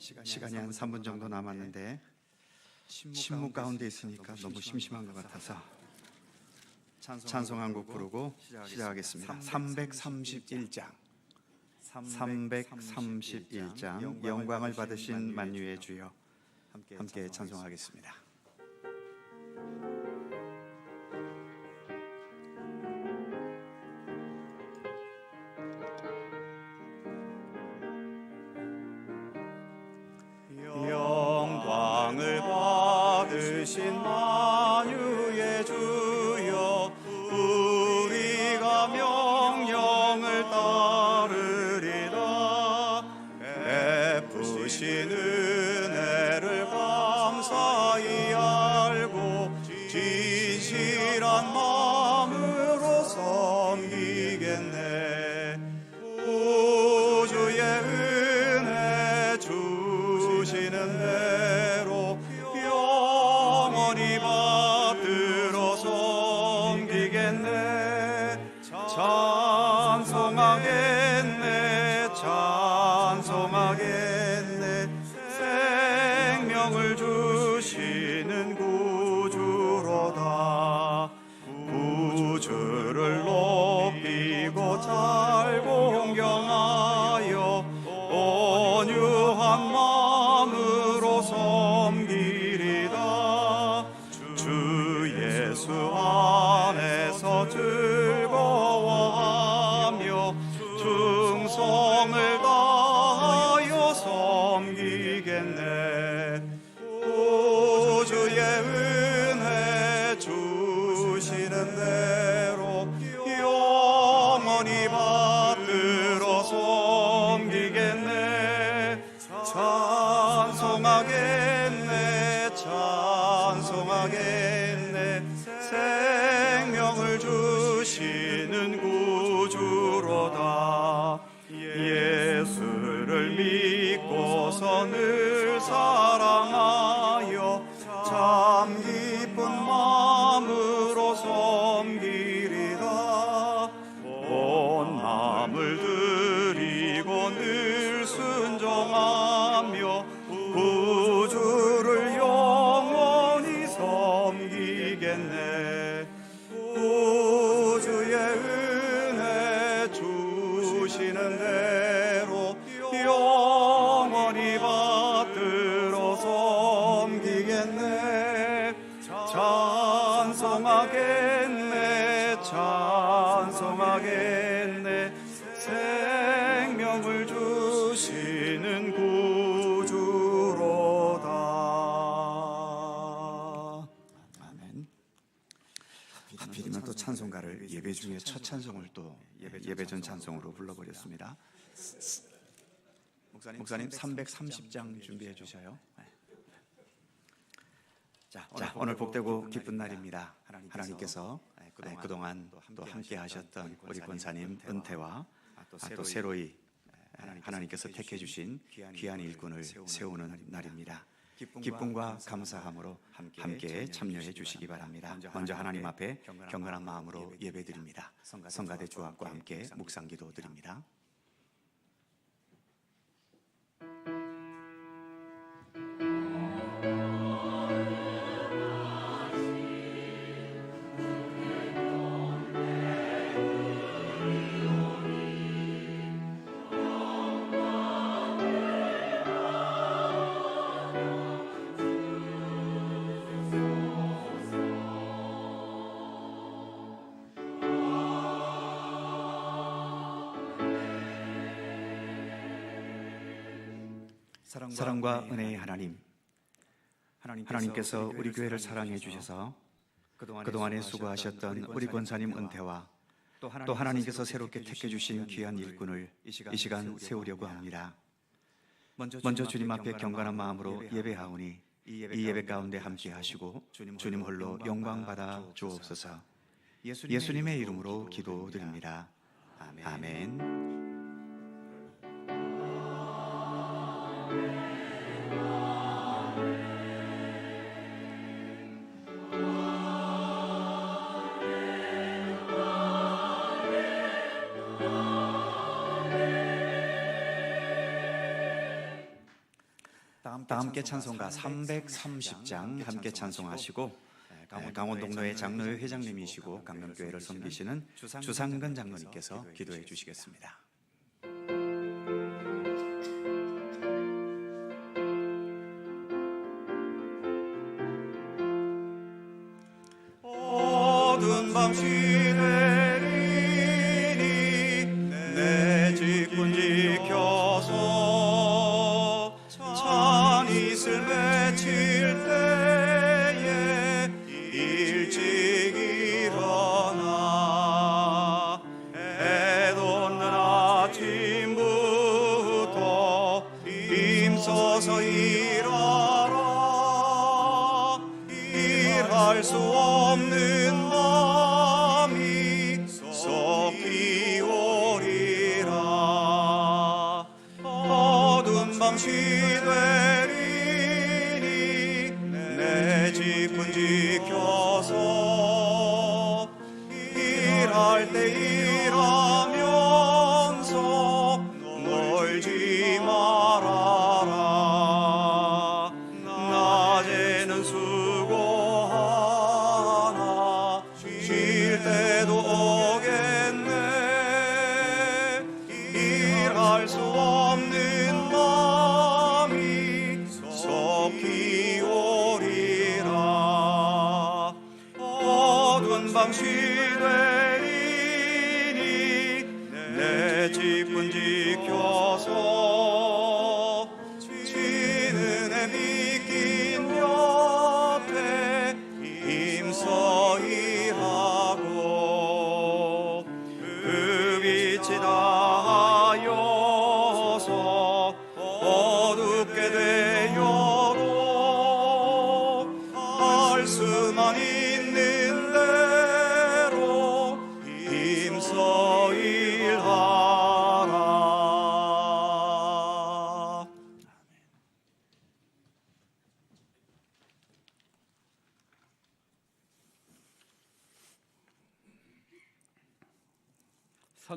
시간이 한 3분 정도 남았는데 침묵 가운데 있으니까 너무 심심한 것 같아서 찬송 한 곡 부르고 시작하겠습니다. 331장 331장 영광을 받으신 만유의 주여, 함께 찬송하겠습니다. 영광을 받으신 만유의 주여, 우리가 명령을 따르리라. 베푸신 은혜를 감사히 알고 진실한 마음으로 섬기겠네. 구주의 은혜 주시는 대로 영원히 받들어 섬기겠네. 찬송하겠네, 찬송하겠네. 생명을 주시는 구주로다. 구주를 높이고 잘고 공경하여 온유한 마음으로 섬기리다. 주 예수 안에서 즐거워하며 충성을 다하여 섬기겠네. 구주의 은혜 주시는 대로 영원히 받들어 섬기겠네. 찬송하겠네, 찬송하겠네. 생명을 주시는 구주로다. 예수를 믿고서 늘 사랑하여 참 기쁜 마음으로 섬기리다. 온 마음을 드리고 늘 순종하며 구주를 영원히 섬기겠네. 구주의 은혜 주시는 대로 영원히 받들어 섬기겠네. 찬송하겠네, 찬송하겠네. 생명을 주시는 구주로다. 아멘. 하필이면 또 찬송가를 예배 중에 첫 찬송을 또 예배 전 찬송으로 불러버렸습니다. 목사님 330장 준비해 주셔요. 자, 오늘 복되고 기쁜 날입니다. 하나님께서 그동안 또 함께 하셨던 우리 권사님 은퇴와 또 새로이 하나님께서 택해 주신 귀한 일꾼을 세우는 날입니다. 기쁨과 감사함으로 함께 참여해 주시기 바랍니다. 먼저 하나님 앞에 경건한 마음으로 예배드립니다. 성가대 주합과 함께 묵상기도 드립니다. 사랑과 은혜의 하나님께서 우리 교회를 사랑해 주셔서 그동안에 수고하셨던 우리 권사님 은퇴와 또 하나님께서 새롭게 택해 주신 귀한 일꾼을 이 시간 세우려고 합니다. 먼저 주님 앞에 경건한 마음으로 예배하오니 이 예배 가운데 함께 하시고 주님 홀로 영광 받아 주옵소서. 예수님의 이름으로 기도드립니다. 아멘. 다 함께 찬송가 330장 함께 찬송하시고 강원동로의 장로회 회장님이시고 강명교회를 섬기시는 주상근 장로님께서 기도해 주시겠습니다. 어두운 밤시 내리니 내 직분 지켜서 찬 이슬 맺힐 때에 일찍 일어나 해 돋는 아침부터 힘써서 일하라. 일할 수 없는 마음이 썩히 오리라. 어두운 밤시 되리니 내 직분 지켜서 일할 때 일하면서 놀지 말아라. 낮에는 수고하나 쉴 때도 오겠네. 일할 수 없는 마음이 썩히 오리라. 어두운 밤시 되리니 내 직분 지켜서 지는 해 비긴 곁에 힘써 일하고 그 빛이 닿아여서 어둡게 되어도 할 수만 있는 대로 힘써 일하라.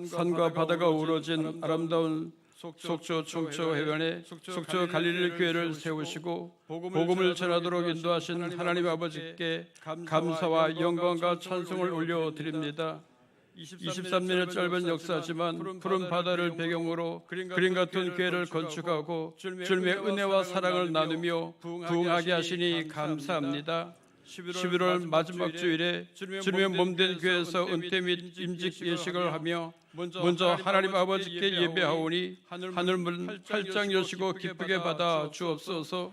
산과 바다가 우러진 아름다운 속초 청초 해변에 속초 갈릴리 교회를 세우시고 복음을 전하도록 인도하신 하나님 아버지께 감사와 영광과 찬송을 올려드립니다. 23년의 짧은 역사지만 푸른 바다를 배경으로 그림 같은 교회를 건축하고 주님의 은혜와 사랑을 나누며 부흥하게 하시니 감사합니다. 11월 마지막 주일에 주님의 몸된 교회에서 은퇴 및 임직 예식을 하며 먼저 하나님 아버지께 예배하오니 하늘문 활짝 여시고 기쁘게 받아 주옵소서.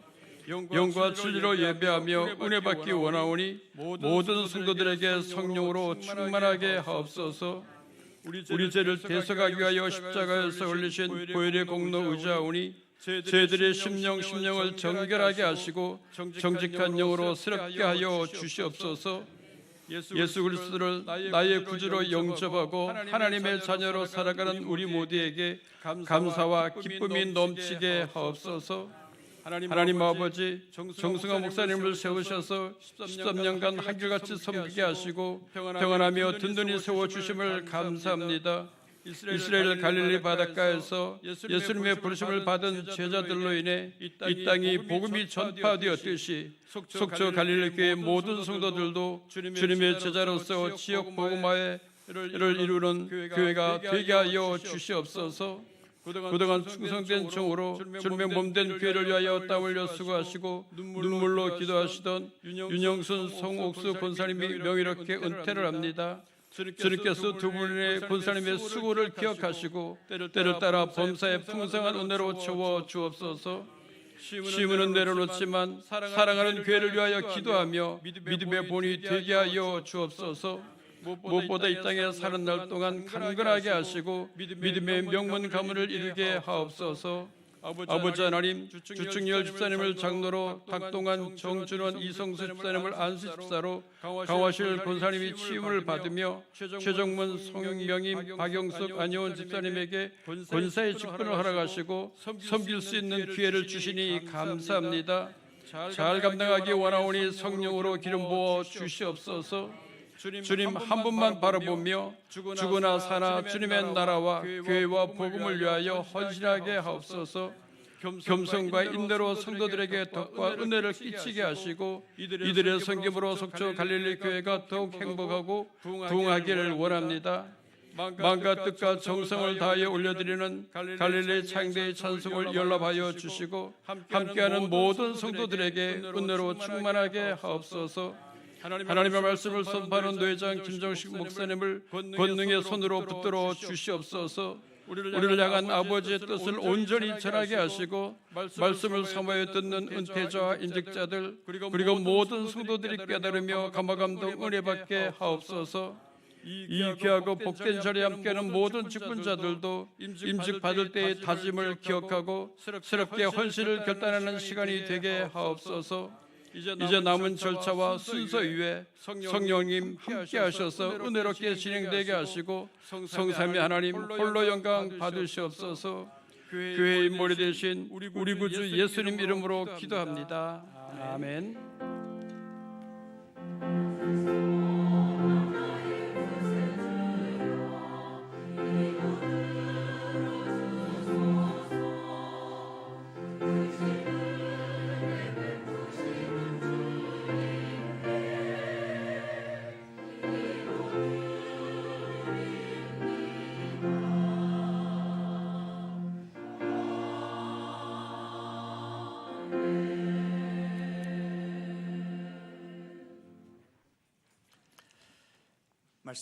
영과 진리로 예배하며 은혜 받기 원하오니 모든 성도들에게 성령으로 충만하게 하옵소서. 우리 죄를 대속하기 위하여 십자가에서 흘리신 보혈의 공로 의지하오니 저희들의 심령을 정결하게 하시고 정직한 영으로 새롭게 하여 주시옵소서. 예수 그리스도를 나의 구주로 영접하고 하나님의 자녀로 살아가는 우리 모두에게 감사와 기쁨이 넘치게 하옵소서. 하나님 아버지, 정승화 목사님을 세우셔서 13년간 한결같이 섬기게 하시고 평안하며 든든히 세워주심을 감사합니다. 이스라엘 갈릴리 바닷가에서 예수님의 부르심을 받은 제자들로 인해 이 땅이 복음이 전파되었듯이 속초 갈릴리 교회 모든 성도들도 주님의 제자로서 지역 복음화를 이루는 교회가 되게 하여 주시옵소서. 그동안 충성된 종으로 주님의 몸된 교회를 위하여 땀 흘려 수고하시고 눈물로 기도하시던 윤영순 송옥수 권사님이 명예롭게 은퇴를 합니다. 주님께서 두 분의 권사님의 수고를 기억하시고 때를 따라 범사의 풍성한 은혜로 채워 주옵소서. 쉼은 내려놓지만 사랑하는 교회를 위하여 기도하며 믿음의 본이 되게 하여 주옵소서. 무엇보다 이 땅에 사는 날 동안 강건하게 하시고 믿음의 명문 가문을 이루게 하옵소서. 아버지 하나님, 주충열 집사님을 장로로, 박동환, 정준원, 이성수 집사님을 안수 집사로, 강화실 권사님이 취임을 받으며 최정문, 송영명임, 박영숙, 안효원 집사님에게 권사의 직분을 허락하시고 섬길 수 있는 기회를 주시니 감사합니다. 잘 감당하기 원하오니 성령으로 기름 부어 주시옵소서. 주님 한 분만 바라보며 죽으나 사나 주님의 나라와 교회와 복음을 위하여 헌신하게 하옵소서. 겸손과 인내로 성도들에게 덕과 은혜를 끼치게 하시고 이들의 섬김으로 속초 갈릴리 교회가 더욱 행복하고 부흥하기를 원합니다. 마음과 뜻과 정성을 다하여 올려드리는 갈릴리 창대의 찬송을 연락하여 주시고 함께하는 모든 성도들에게 은혜로 충만하게 하옵소서. 하나님의 말씀을 선포하는 노회장 김정식 목사님을 권능의 손으로 붙들어 주시옵소서. 우리를 향한 아버지의 뜻을 온전히 전하게 하시고 말씀을 사모하여 듣는 은퇴자와 임직자들 그리고 모든 성도들이 깨달으며 감화감동 은혜 받게 하옵소서. 이 귀하고 복된 자리에 함께하는 모든 직분자들도 임직 받을 때의 다짐을 기억하고 새롭게 헌신을 결단하는 시간이 되게 하옵소서. 이제 남은 절차와 순서 위에 성령님 함께 하셔서 은혜롭게 진행되게 하시고 성삼위 하나님 홀로 영광 받으시옵소서. 교회의 머리 대신 우리 구주 예수님 이름으로 기도합니다. 아멘.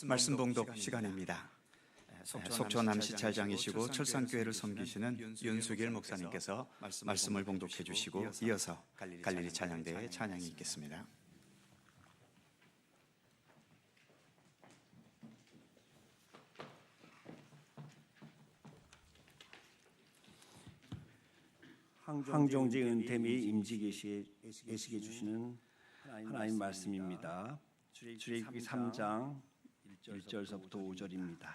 말씀 봉독 시간입니다. 속초 남시찰장이시고 철산교회를 섬기시는 윤수길 목사님께서 말씀을 봉독해 주시고 이어서 갈릴리 찬양대의 찬양이 있겠습니다. 황종지 은퇴 및 임직 예식해 주시는 하나님 말씀입니다. 출애굽기 3장 1절서부터 5절입니다.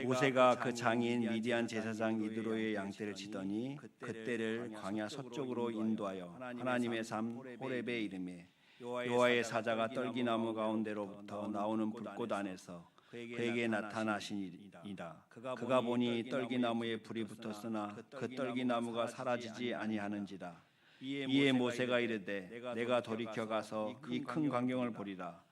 모세가 그 장인 미디안 제사장 이드로의 양떼를 치더니 그때를 광야 서쪽으로 인도하여 하나님의 삶 호렙에 이르매 여호와의 사자가 떨기나무 가운데로부터 나오는 불꽃 안에서 그에게 나타나시니이다. 그가 보니 떨기나무에 불이 붙었으나 그 떨기나무가 사라지지 아니하는지라. 이에 모세가 이르되 내가 돌이켜 가서 이 큰 광경을 보리라.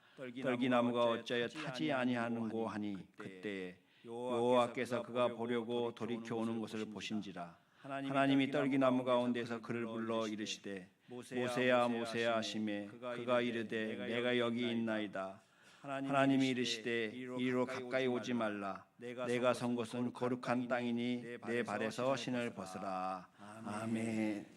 떨기나무가 어찌하여 타지 아니하는고 하니 그때에 여호와께서 그가 보려고 돌이켜 오는 것을 보신지라. 하나님이 떨기나무 가운데서 그를 불러 이르시되 모세야 모세야 하시매 그가 이르되 내가 여기 있나이다. 하나님이 이르시되 이리로 가까이 오지 말라. 내가 선 곳은 거룩한 땅이니 내 발에서 신을 벗으라. 아멘.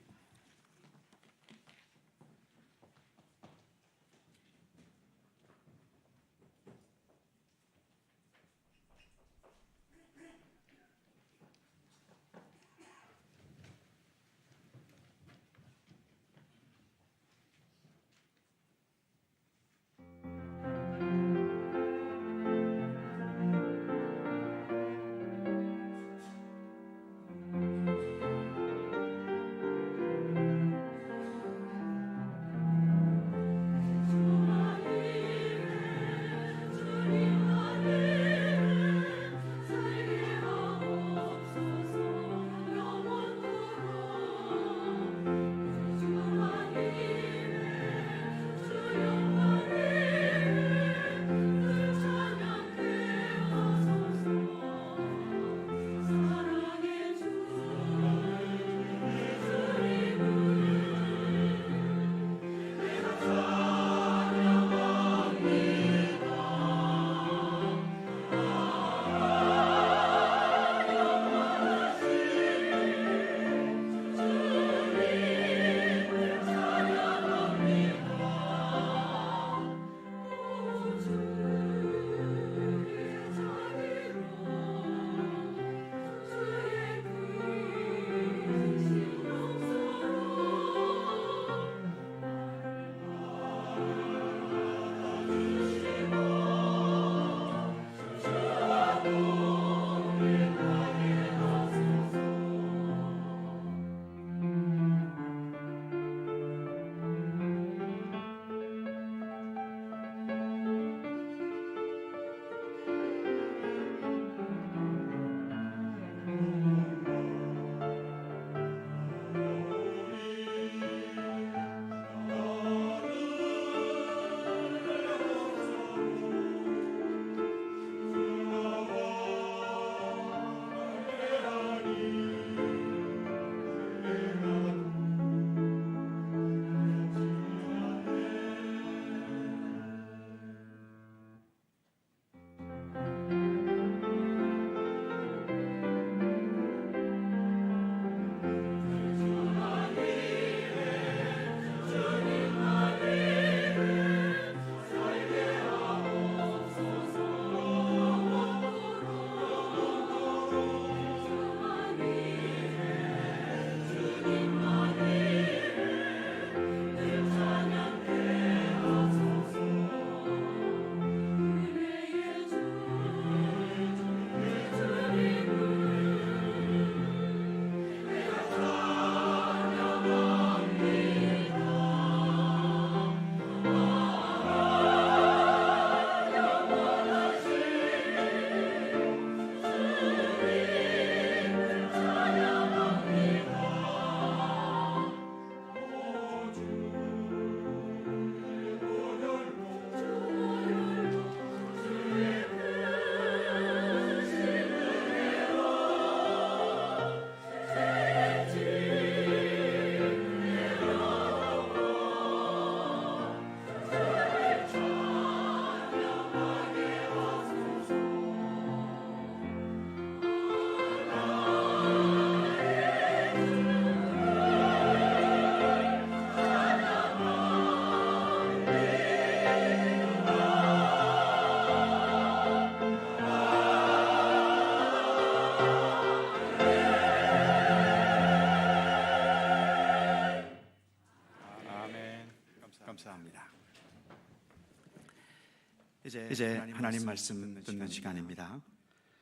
이제 하나님 말씀 듣는 시간입니다.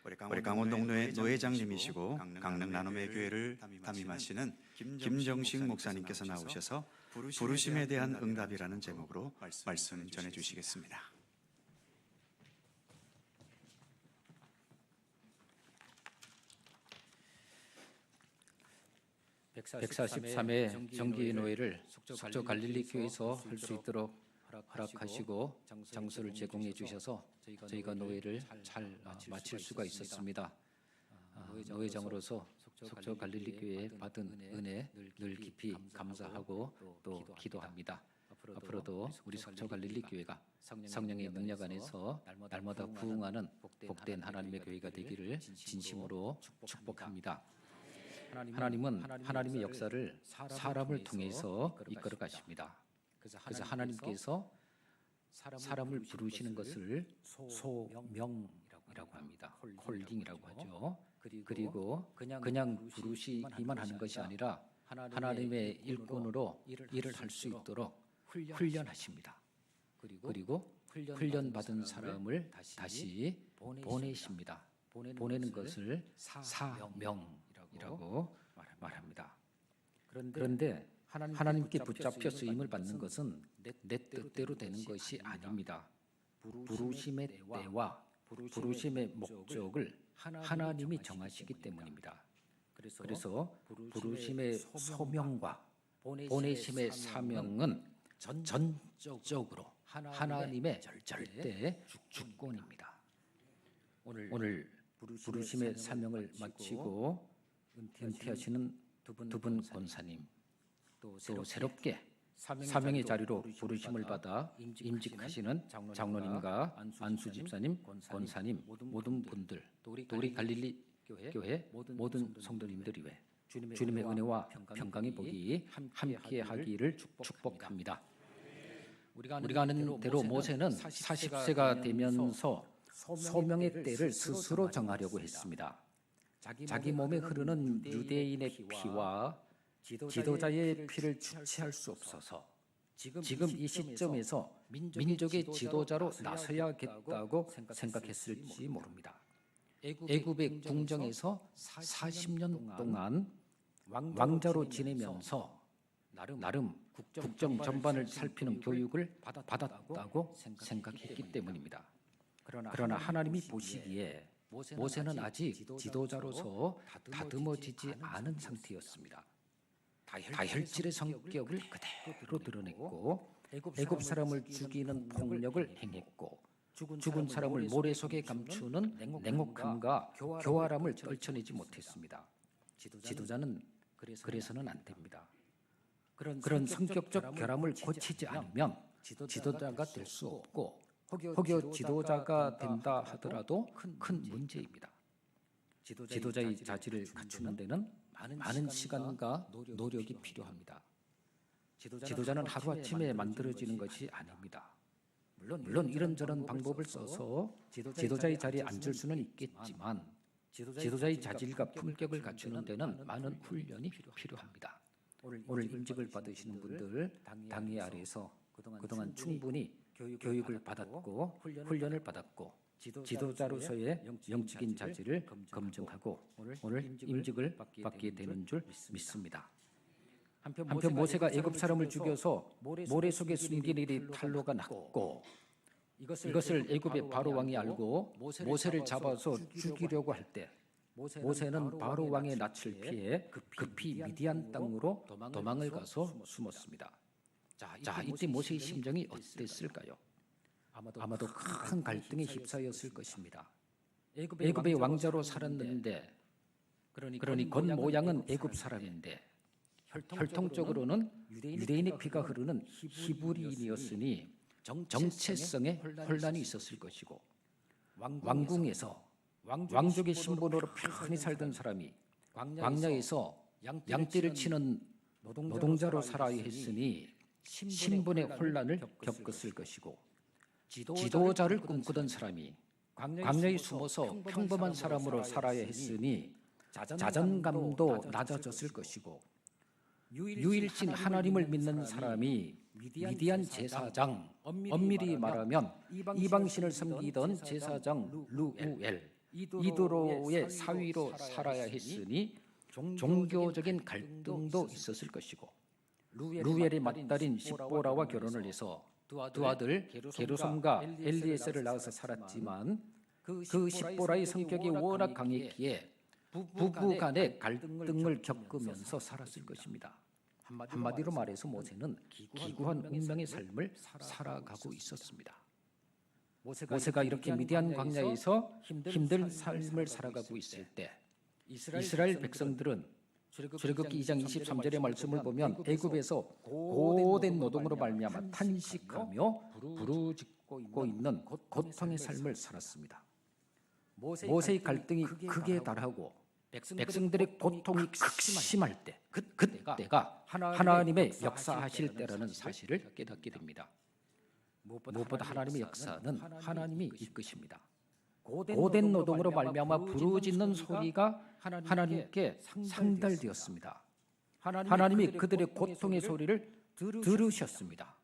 우리 강원동로의 노회장님이시고 강릉 나눔의 교회를 담임하시는 김정식 목사님께서 나오셔서 부르심에 대한 응답이라는 제목으로 말씀 전해주시겠습니다. 143회 정기노회를 속초 갈릴리 교회에서 할 수 있도록 허락하시고 장소를 제공해 주셔서 저희가 노회를 잘 마칠 수가 있었습니다. 노회장으로서 속초 갈릴리 교회에 받은 은혜 늘 깊이 감사하고 또 기도합니다. 앞으로도 우리 속초 갈릴리 교회가 성령의 능력 안에서 날마다 부흥하는 복된 하나님의 교회가 되기를 진심으로 축복합니다. 하나님은 하나님의 역사를 사람을 통해서 이끌어 가십니다. 그래서 하나님께서 사람을 부르시는 것을 소명이라고 합니다. 콜링이라고 하죠. 그리고 그냥 부르시기만 하는 것이 아니라 하나님의 일꾼으로 일을 할 수 있도록 훈련하십니다. 그리고 훈련받은 사람을 다시 보내십니다. 보내는 것을 사명이라고 말합니다. 그런데 하나님께 붙잡혀 쓰임을 받는 것은 내 뜻대로 되는 것이 아닙니다. 부르심의 때와 부르심의 목적을 하나님이 정하시기 때문입니다. 그래서 부르심의 소명과 보내심의 사명은 전적으로 하나님의 절대 주권입니다. 오늘 부르심의 사명을 마치고 은퇴하시는 두 분 권사님, 또 새롭게 사명의 자리로 부르심을 받아 임직하시는 장로님과 안수 집사님, 권사님 모든 분들, 또 우리 갈릴리 교회 모든 성도님들이 왜 주님의 은혜와 평강의 복이 함께하기를 축복합니다. 우리가 아는 대로 모세는 40세가 되면서 소명의 때를 스스로 정하려고 했습니다. 자기 몸에 흐르는 유대인의 피와 지도자의 피를 주체할 수 없어서 지금 이 시점에서 민족의 지도자로 나서야겠다고 생각했을지 모릅니다. 애굽의 궁정에서 40년 동안 왕자로 지내면서 나름 국정 전반을 살피는 교육을 받았다고 생각했기 때문입니다. 그러나 하나님이 보시기에 모세는 아직 지도자로서 다듬어지지 않은 상태였습니다. 다혈질의 성격을 그대로 드러냈고 애굽 사람을 죽이는 폭력을 행했고 죽은 사람을 모래 속에 감추는 냉혹함과 교활함을 떨쳐내지 못했습니다. 지도자는 그래서는 안 됩니다. 그런 성격적 결함을 고치지 않으면 지도자가 될 수 없고 혹여 지도자가 된다 하더라도 큰 문제입니다. 지도자의 자질을 갖추는 데는 많은 시간과 노력이 필요합니다. 지도자는 하루아침에 만들어지는 것이 아닙니다. 물론 이런저런 방법을 써서 지도자의 자리에 앉을 수는 있겠지만 지도자의 자질과 품격을 갖추는 데는 많은 훈련이 필요합니다. 오늘 임직을 받으시는 분들 당회 아래에서 그동안 충분히 교육을 받았고 훈련을 받았고 지도자로서의 영적인 자질을 검증하고 오늘 임직을 받게 되는 줄 믿습니다. 한편 모세가 애굽 사람을 죽여서 모래 속에 숨긴 일이 탄로가 났고 이것을 애굽의 바로 왕이 알고 모세를 잡아서 죽이려고 할 때 모세는 바로 왕의 낯을 피해 급히 미디안 땅으로 도망을 가서 숨었습니다. 자, 이때 모세의 심정이 어땠을까요? 아마도 큰 갈등에 휩싸였을 것입니다. 애굽의 왕자로 살았는데, 그러니 건 모양은 애굽 사람인데 혈통적으로는 유대인의 피가 흐르는 히브리인이었으니 정체성에 혼란이 있었을 것이고 왕궁에서 왕족의 신분으로 편히 살던 사람이 광야에서 양떼를 치는 노동자로 살아야 했으니 신분의 혼란을 겪었을 것이고 지도자를 꿈꾸던 사람이 광야에 숨어서 평범한 사람으로 살아야 했으니 자존감도 낮아졌을 것이고 유일신 하나님을 믿는 사람이 미디안 제사장, 엄밀히 말하면 이방신을 섬기던 제사장 루엘, 이드로의 사위로 살아야 했으니 종교적인 갈등도 있었을 것이고, 루엘의 맏딸인 십보라와 결혼을 해서 두 아들 게르솜과 엘리에셀을 낳아서 살았지만 그 십보라의 성격이 워낙 강했기에 부부 간의 갈등을 겪으면서 살았을 것입니다. 한마디로 말해서 모세는 기구한 운명의 삶을 살아가고 있었습니다. 모세가 이렇게 미디안 광야에서 힘든 삶을 살아가고 있을 때 이스라엘 백성들은 출애굽기 2장 23절의 말씀을 보면 애굽에서 고된 노동으로 말미암아 탄식하며 부르짖고 있는 고통의 삶을 살았습니다. 모세의 갈등이 극에 달하고 백성들의 고통이 극심할 때 그때가 하나님의 역사하실 때라는 사실을 깨닫게 됩니다. 무엇보다 하나님의 역사는 하나님이 이끄십니다. 고된 노동으로 말미암아 부르짖는 소리가 하나님께 상달되었습니다. 하나님이 그들의 고통의 소리를 들으셨습니다.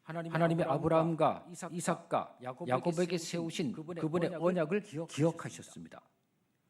하나님의 아브라함과 이삭과 야곱에게 세우신 그분의 언약을 기억하셨습니다.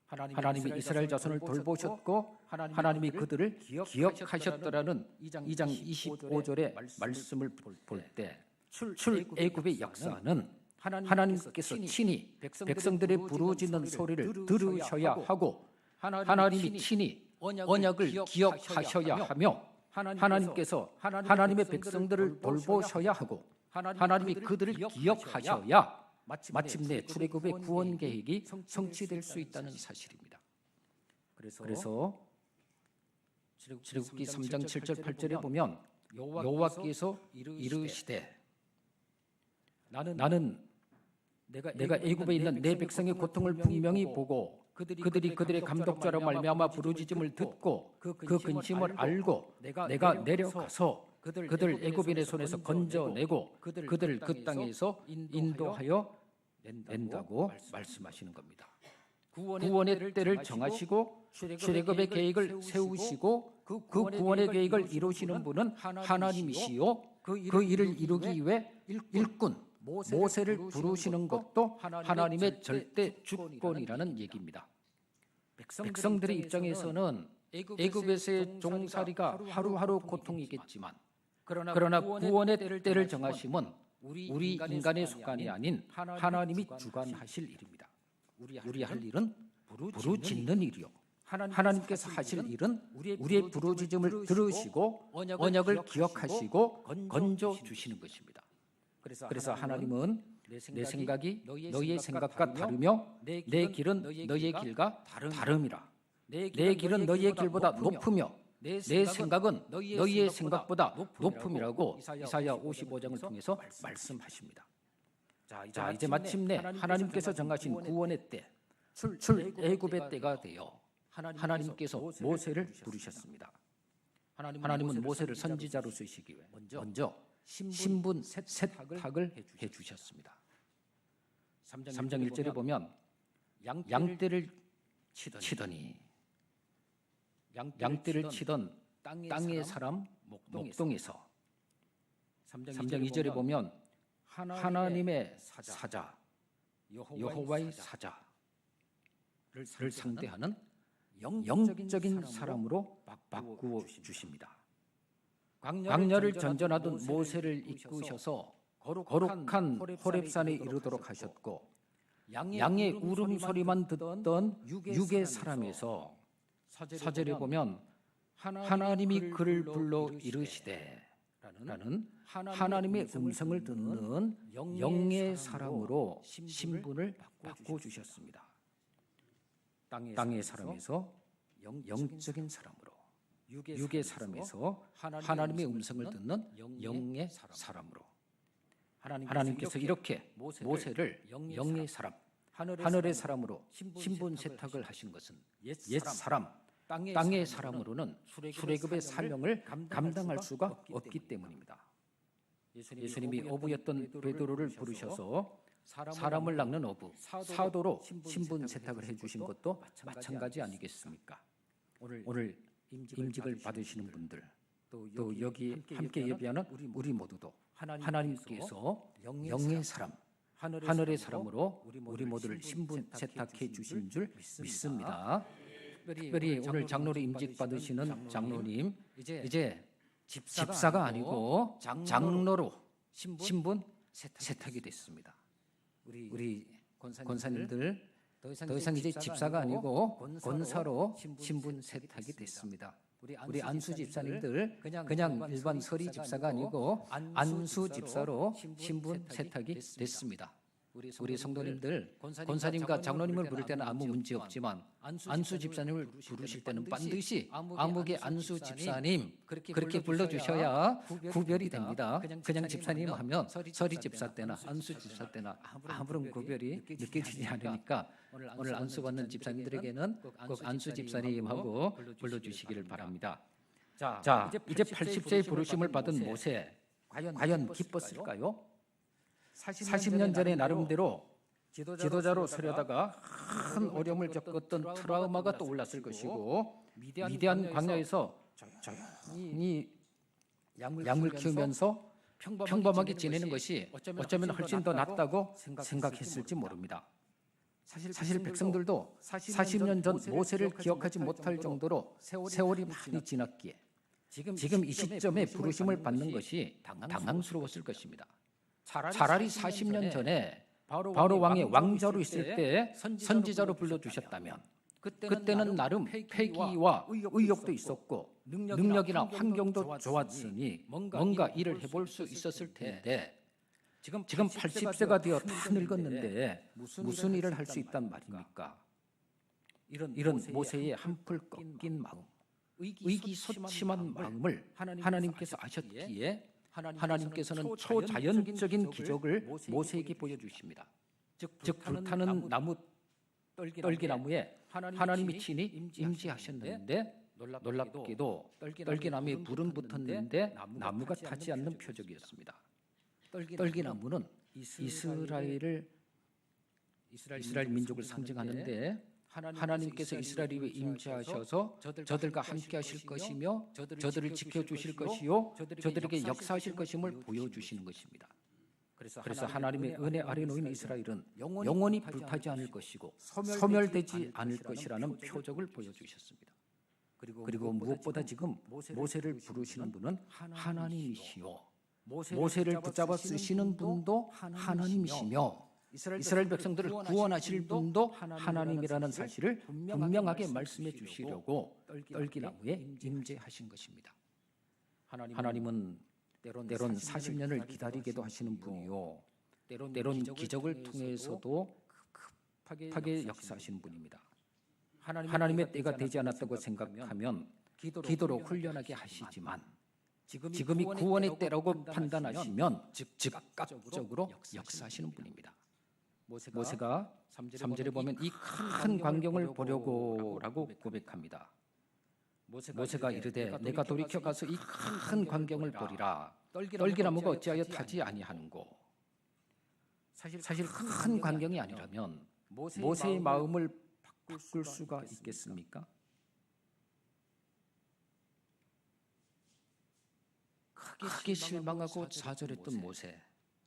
하나님이 이스라엘 자손을 돌보셨고 하나님이 그들을 기억하셨더라는 2장 25절의 말씀을 볼 때 출애굽의 역사는 하나님께서 친히 백성들의 부르짖는 소리를 들으셔야 하고 하나님이 친히 언약을 기억하셔야 하며 하나님께서 하나님의 백성들을 돌보셔야 하고 하나님이 그들을 기억하셔야 마침내 출애굽의 구원 계획이 성취될 수 있다는 사실입니다. 그래서 출애굽기 3장 7절 8절에 보면 여호와께서 이르시되 나는 내가 애굽에 있는 내 백성의 고통을 분명히 보고 그들이 그들의 감독자로 말미암아 부르짖음을 듣고 그 근심을 알고 내가 내려가서 그들 애굽인의 손에서 건져내고 그들을 그 땅에서 인도하여 낸다고 말씀하시는 겁니다. 구원의 때를 정하시고 출애굽의 계획을 세우시고 그 구원의 계획을 이루시는 분은 하나님이시요 그 일을 이루기 위해 일꾼 모세를 부르시는 것도 하나님의 절대 주권이라는 얘기입니다. 백성들의 입장에서는 애굽에서의 종살이가 하루하루 고통이겠지만 그러나 구원의 때를 정하심은 우리 인간의 소관이 아닌 하나님이 주관하실 일입니다. 우리 할 일은 부르짖는 일이요 하나님께서 하실 일은 우리의 부르짖음을 들으시고 언약을 기억하시고 건져 주시는 것입니다. 그래서 하나님은 내 생각이 너희의 생각과 다르며 내 길은 너희의 길과 다름이라. 내 길은 너희의 길보다 높으며 내 생각은 너희의 생각보다 높음이라고 이사야 55장을 통해서 말씀하십니다. 자, 이제 마침내 하나님께서 정하신 구원의 때, 출애굽의 때가 되어 하나님께서 모세를 부르셨습니다. 하나님은 모세를 선지자로 쓰시기 위해 먼저 신분 세탁을 해주셨습니다. 3장 1절에 보면 양떼를 치더니 양떼를 치던 땅의 사람 목동에서 3장 2절에 보면 하나님의 사자 여호와의 사자를 상대하는 영적인 사람으로 바꾸어 주십니다. 광야를 전전하던 모세를 이끄셔서 거룩한 호렙산에 이르도록 하셨고 양의 울음소리만 듣던 육의 사람에서 4절에 보면 하나님이 그를 불러 이르시되 라는 하나님의 음성을 듣는 영의 사람으로 신분을 바꿔주셨습니다. 땅의 사람에서 영적인 사람으로 육의 사람에서 하나님의 음성을 듣는 영의 사람으로 하나님께서 이렇게 모세를 영의 사람 하늘의 사람으로 신분 세탁을 하신 것은 옛 사람 땅의 사람으로는 출애굽의 사명을 감당할 수가 없기 때문입니다. 예수님이 어부였던 베드로를 부르셔서 사람을 낚는 어부 사도로 신분 세탁을 해주신 것도 마찬가지 아니겠습니까? 오늘 임직을 받으시는 분들, 또 여기 함께 예배하는 우리 모두도 하나님께서 영의 사람, 하늘의 사람으로 우리 모두를 신분 세탁해 주신 줄 믿습니다. 특별히 오늘 장로로 임직 받으시는 장로님, 이제 집사가 아니고 장로로 신분 세탁이 됐습니다. 우리 권사님들 더 이상 이제 집사가 아니고 권사로 신분 세탁이 됐습니다. 우리 안수 집사님들 그냥 일반 서리 집사가 아니고 안수 집사로 신분 세탁이 됐습니다. 우리 성도님들 권사님과 장로님을 부를 때는 아무 문제 없지만 안수 집사님을 부르실 때는 반드시 아무개 안수 집사님 그렇게 불러주셔야 구별이 됩니다. 그냥 집사님 하면 서리 집사 때나 안수 집사 때나 아무런 구별이 느껴지지 않으니까 오늘 안수 받는 집사님들에게는 꼭 안수 집사님하고 불러주시기를 바랍니다. 자, 이제 80세의 부르심을 받은 모세 과연 기뻤을까요? 40년 전에 나름대로 지도자로 서려다가 큰 어려움을 겪었던 트라우마가 떠올랐을 것이고 미디안 광야에서 조용히 양을 키우면서 평범하게 지내는 것이 어쩌면 훨씬 더 낫다고 생각했을지 모릅니다. 사실 백성들도 40년 전 모세를 기억하지 못할 정도로 세월이 많이 지났기에 지금 이 시점에 부르심을 받는 것이 당황스러웠을 것입니다. 차라리 40년 전에 바로 왕의 왕자로 있을 때 선지자로 불러주셨다면 그때는 나름 패기와 의욕도 있었고 능력이나 환경도 좋았으니 뭔가 일을 해볼 수 있었을 텐데 지금 80세가 되어 다 늙었는데 무슨 일을 할 수 있단 말입니까? 이런 모세의 한풀 꺾인 마음, 의기소침한 마음을 하나님께서 아셨기에 하나님께서는 초자연적인 기적을 모세에게 보여주십니다. 즉 불타는 나무 떨기나무에 하나님이 친히 임재하셨는데 놀랍게도 떨기나무에 불은 붙었는데 나무가 타지 않는 표적이었습니다. 떨기나무는 이스라엘 민족을 상징하는데 하나님께서 이스라엘 위에 임재하셔서 저들과 함께 하실 것이며 저들을 지켜주실 것이요 저들에게 역사하실 것임을 보여주시는 것입니다. 그래서 하나님의 은혜 아래 놓인 이스라엘은 영원히 불타지 않을 것이고 소멸되지 않을 것이라는 표적을 보여주셨습니다. 그리고 무엇보다 지금 모세를 부르시는 분은 하나님이시요 모세를 붙잡아 쓰시는 분도 하나님이시며 이스라엘 백성들을 구원하실 분도 하나님이라는 사실을 분명하게 말씀해 주시려고 떨기나무에 임재하신 것입니다. 하나님은 때론 40년을 기다리게도 하시는 분이요 때론 기적을 통해서도 급하게 역사하시는 분입니다. 하나님의 때가 되지 않았다고 생각하면 기도로 훈련하게 하시지만 지금이 구원의 때라고 판단하시면 즉각적으로 역사하시는 분입니다. 모세가 3절에 보면 이 큰 광경을 보려고라고 고백합니다. 모세가 이르되 내가 돌이켜 가서 이 큰 광경을 보리라. 떨기나무가 어찌하여 타지 아니하는고. 사실 큰 광경이 아니라면 모세의 마음을 바꿀 수가 있겠습니까? 크게 실망하고 좌절했던 모세,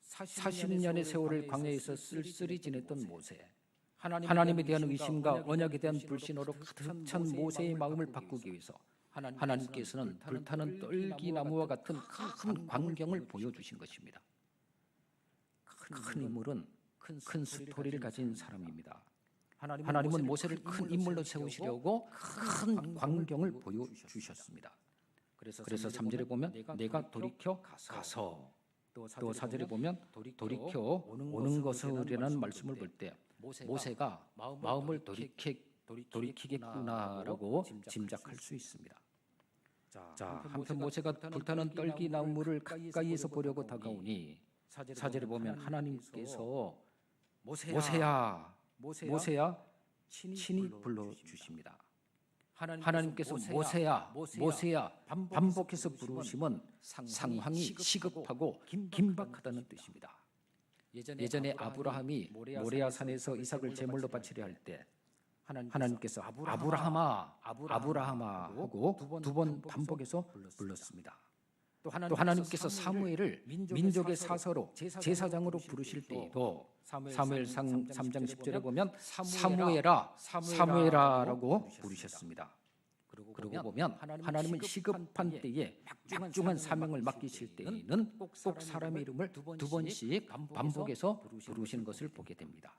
40년의 세월을 광야에서 쓸쓸히 지냈던 모세, 하나님에 대한 의심과 언약에 대한 불신으로 가득 찬 모세의 마음을 바꾸기 위해서 하나님께서는 불타는 떨기나무와 같은 큰 광경을 보여주신 것입니다. 큰 인물은 큰 스토리를 가진 사람입니다. 하나님은 모세를 큰 인물로 세우시려고 큰 광경을 보여주셨습니다. 그래서 3절에 보면 내가 돌이켜 가서 또 4절에 보면 돌이켜 오는 것이라는 말씀을 볼 때 모세가 마음을 돌이키겠구나라고 짐작할 수 있습니다. 자, 한편 모세가 불타는 떨기나무를 가까이에서 보려고 다가오니 4절에 보면 하나님께서 모세야 친히 불러주십니다. 하나님께서 모세야 반복해서 부르심은 상황이 시급하고 긴박하다는 뜻입니다. 예전에 아브라함이 모레아 산에서 이삭을 제물로 바치려 할 때 하나님께서 아브라함아 하고 두 번 반복해서 불렀습니다. 또 하나님께서 사무엘을 민족의 사서로 제사장으로 부르실 때에도 사무엘상 3장 10절에 보면 사무엘아라고 부르셨습니다. 그러고 보면 하나님은 시급한 때에 막중한 사명을 맡기실 때에는 꼭 사람의 이름을 두 번씩 반복해서 부르시는 것을 보게 됩니다.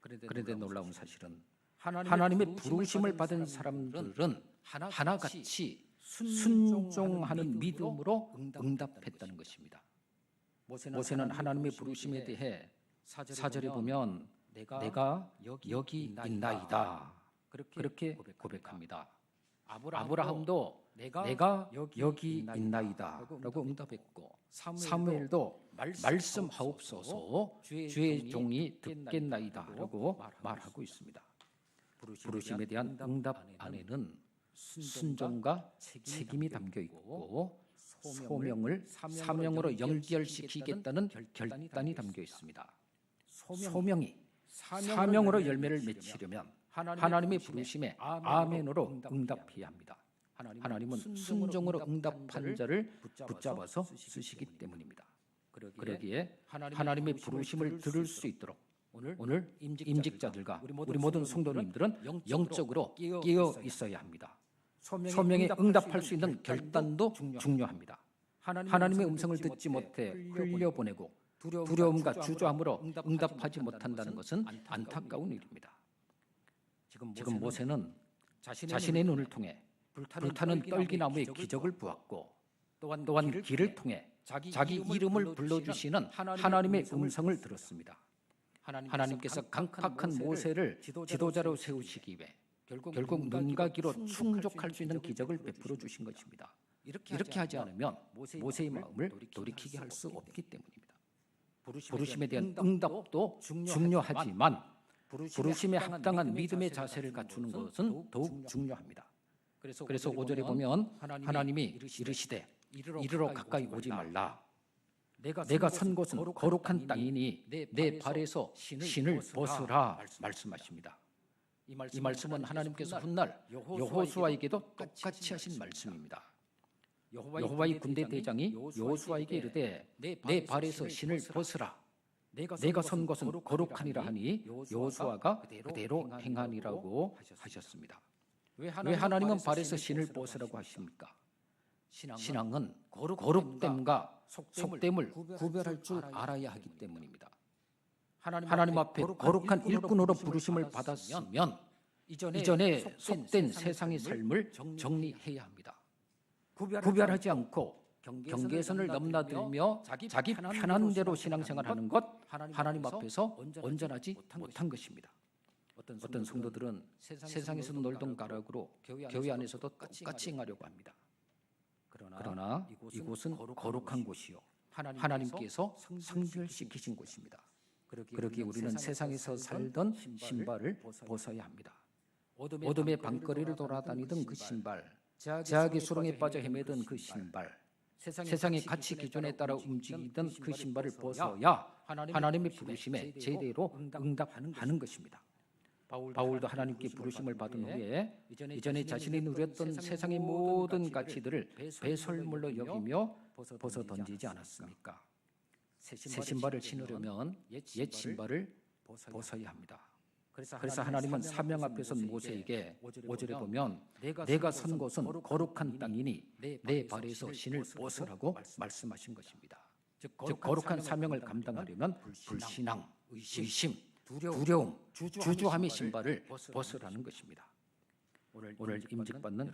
그런데 놀라운 사실은 하나님의 부르심을 받은 사람들은 하나같이 순종하는 믿음으로 응답했다는 것입니다. 모세는 하나님의 부르심에 대해 4절에 보면 내가 여기 있나이다 그렇게 고백합니다. 아브라함도 내가 여기 있나이다 라고 응답했고 사무엘도 말씀하옵소서 주의 종이 듣겠나이다 라고 말하고 있습니다. 부르심에 대한 응답 안에는 순종과 책임이 담겨 있고 소명을 사명으로 연결시키겠다는 결단이 담겨 있습니다. 소명이 사명으로 열매를 맺히려면 하나님의 부르심에 아멘으로 응답해야 합니다. 하나님은 순종으로 응답한 자를 붙잡아서 쓰시기 때문입니다. 그러기에 하나님의 부르심을 들을 수 있도록 오늘 임직자들과 우리 모든 성도님들은 영적으로 깨어 있어야 합니다. 소명에 응답할 수 있는 결단도 중요합니다. 하나님의 음성을 듣지 못해 흘려보내고 두려움과 주저함으로 응답하지 못한다는 것은 안타까운 일입니다. 지금 모세는 자신의 눈을 통해 불타는 떨기나무의 기적을 보았고 또한 길을 통해 자기 이름을 불러주시는 하나님의 음성을 들었습니다. 하나님께서 강팍한 모세를 지도자로 세우시기 위해 결국 눈과 귀로 충족할 수 있는 기적을 베풀어 주신 것입니다. 이렇게 하지 않으면 모세의 마음을 돌이키게 할 수 없기 때문입니다. 부르심에 대한 응답도 중요하지만 부르심에 합당한 믿음의 자세를 갖추는 것은 더욱 중요합니다. 그래서 5절에 보면 하나님이 이르시되 이르러 가까이 오지 말라. 내가 선 곳은 거룩한 땅이니 내 발에서 신을 벗으라 말씀하십니다. 이 말씀은 하나님께서 훗날 여호수아에게도 똑같이 하신 말씀입니다. 여호와의 군대 대장이 여호수아에게 이르되 내 발에서 신을 벗으라. 내가 선 곳은 거룩하니라 하니 여호수아가 그대로 행하니라고 하셨습니다. 왜 하나님은 발에서 신을 벗으라고 하십니까? 신앙은 거룩됨과 속됨을 구별할 줄 알아야 하기 때문입니다. 하나님 앞에 거룩한 일꾼으로 부르심을 받았으면 이전에 속된 세상의 삶을 정리해야 합니다. 구별하지 않고 경계선을 넘나들며 자기 편한 대로 신앙생활하는 것 하나님 앞에서 온전하지 못한 것입니다. 어떤 성도들은 세상에서도 놀던 가락으로 교회 안에서도 똑같이 행하려고 합니다. 그러나 이곳은 거룩한 곳이요 하나님께서 성결시키신 곳입니다. 그러기에 우리는 세상에서 살던 신발을 벗어야 합니다. 어둠의 방거리를 돌아다니던 그 신발, 제약의 수렁에 빠져 헤매던 그 신발, 세상의 가치 기준에 따라 움직이던 그 신발을 벗어야 하나님의 부르심에 제대로 응답하는 것입니다. 바울도 하나님께 부르심을 받은 후에 이전에 자신이 누렸던 세상의 모든 가치들을 배설물로 여기며 벗어 던지지 않았습니까? 새 신발을 신으려면 옛 신발을 벗어야 합니다. 그래서 하나님은 사명 앞에 선 모세에게 5절에 보면 내가 선 곳은 거룩한 땅이니 내 발에서 신을 벗으라고 말씀하신 것입니다. 즉 거룩한 사명을 감당하려면 불신앙, 의심, 두려움, 주저함의 신발을 벗으라는 것입니다. 오늘 임직받는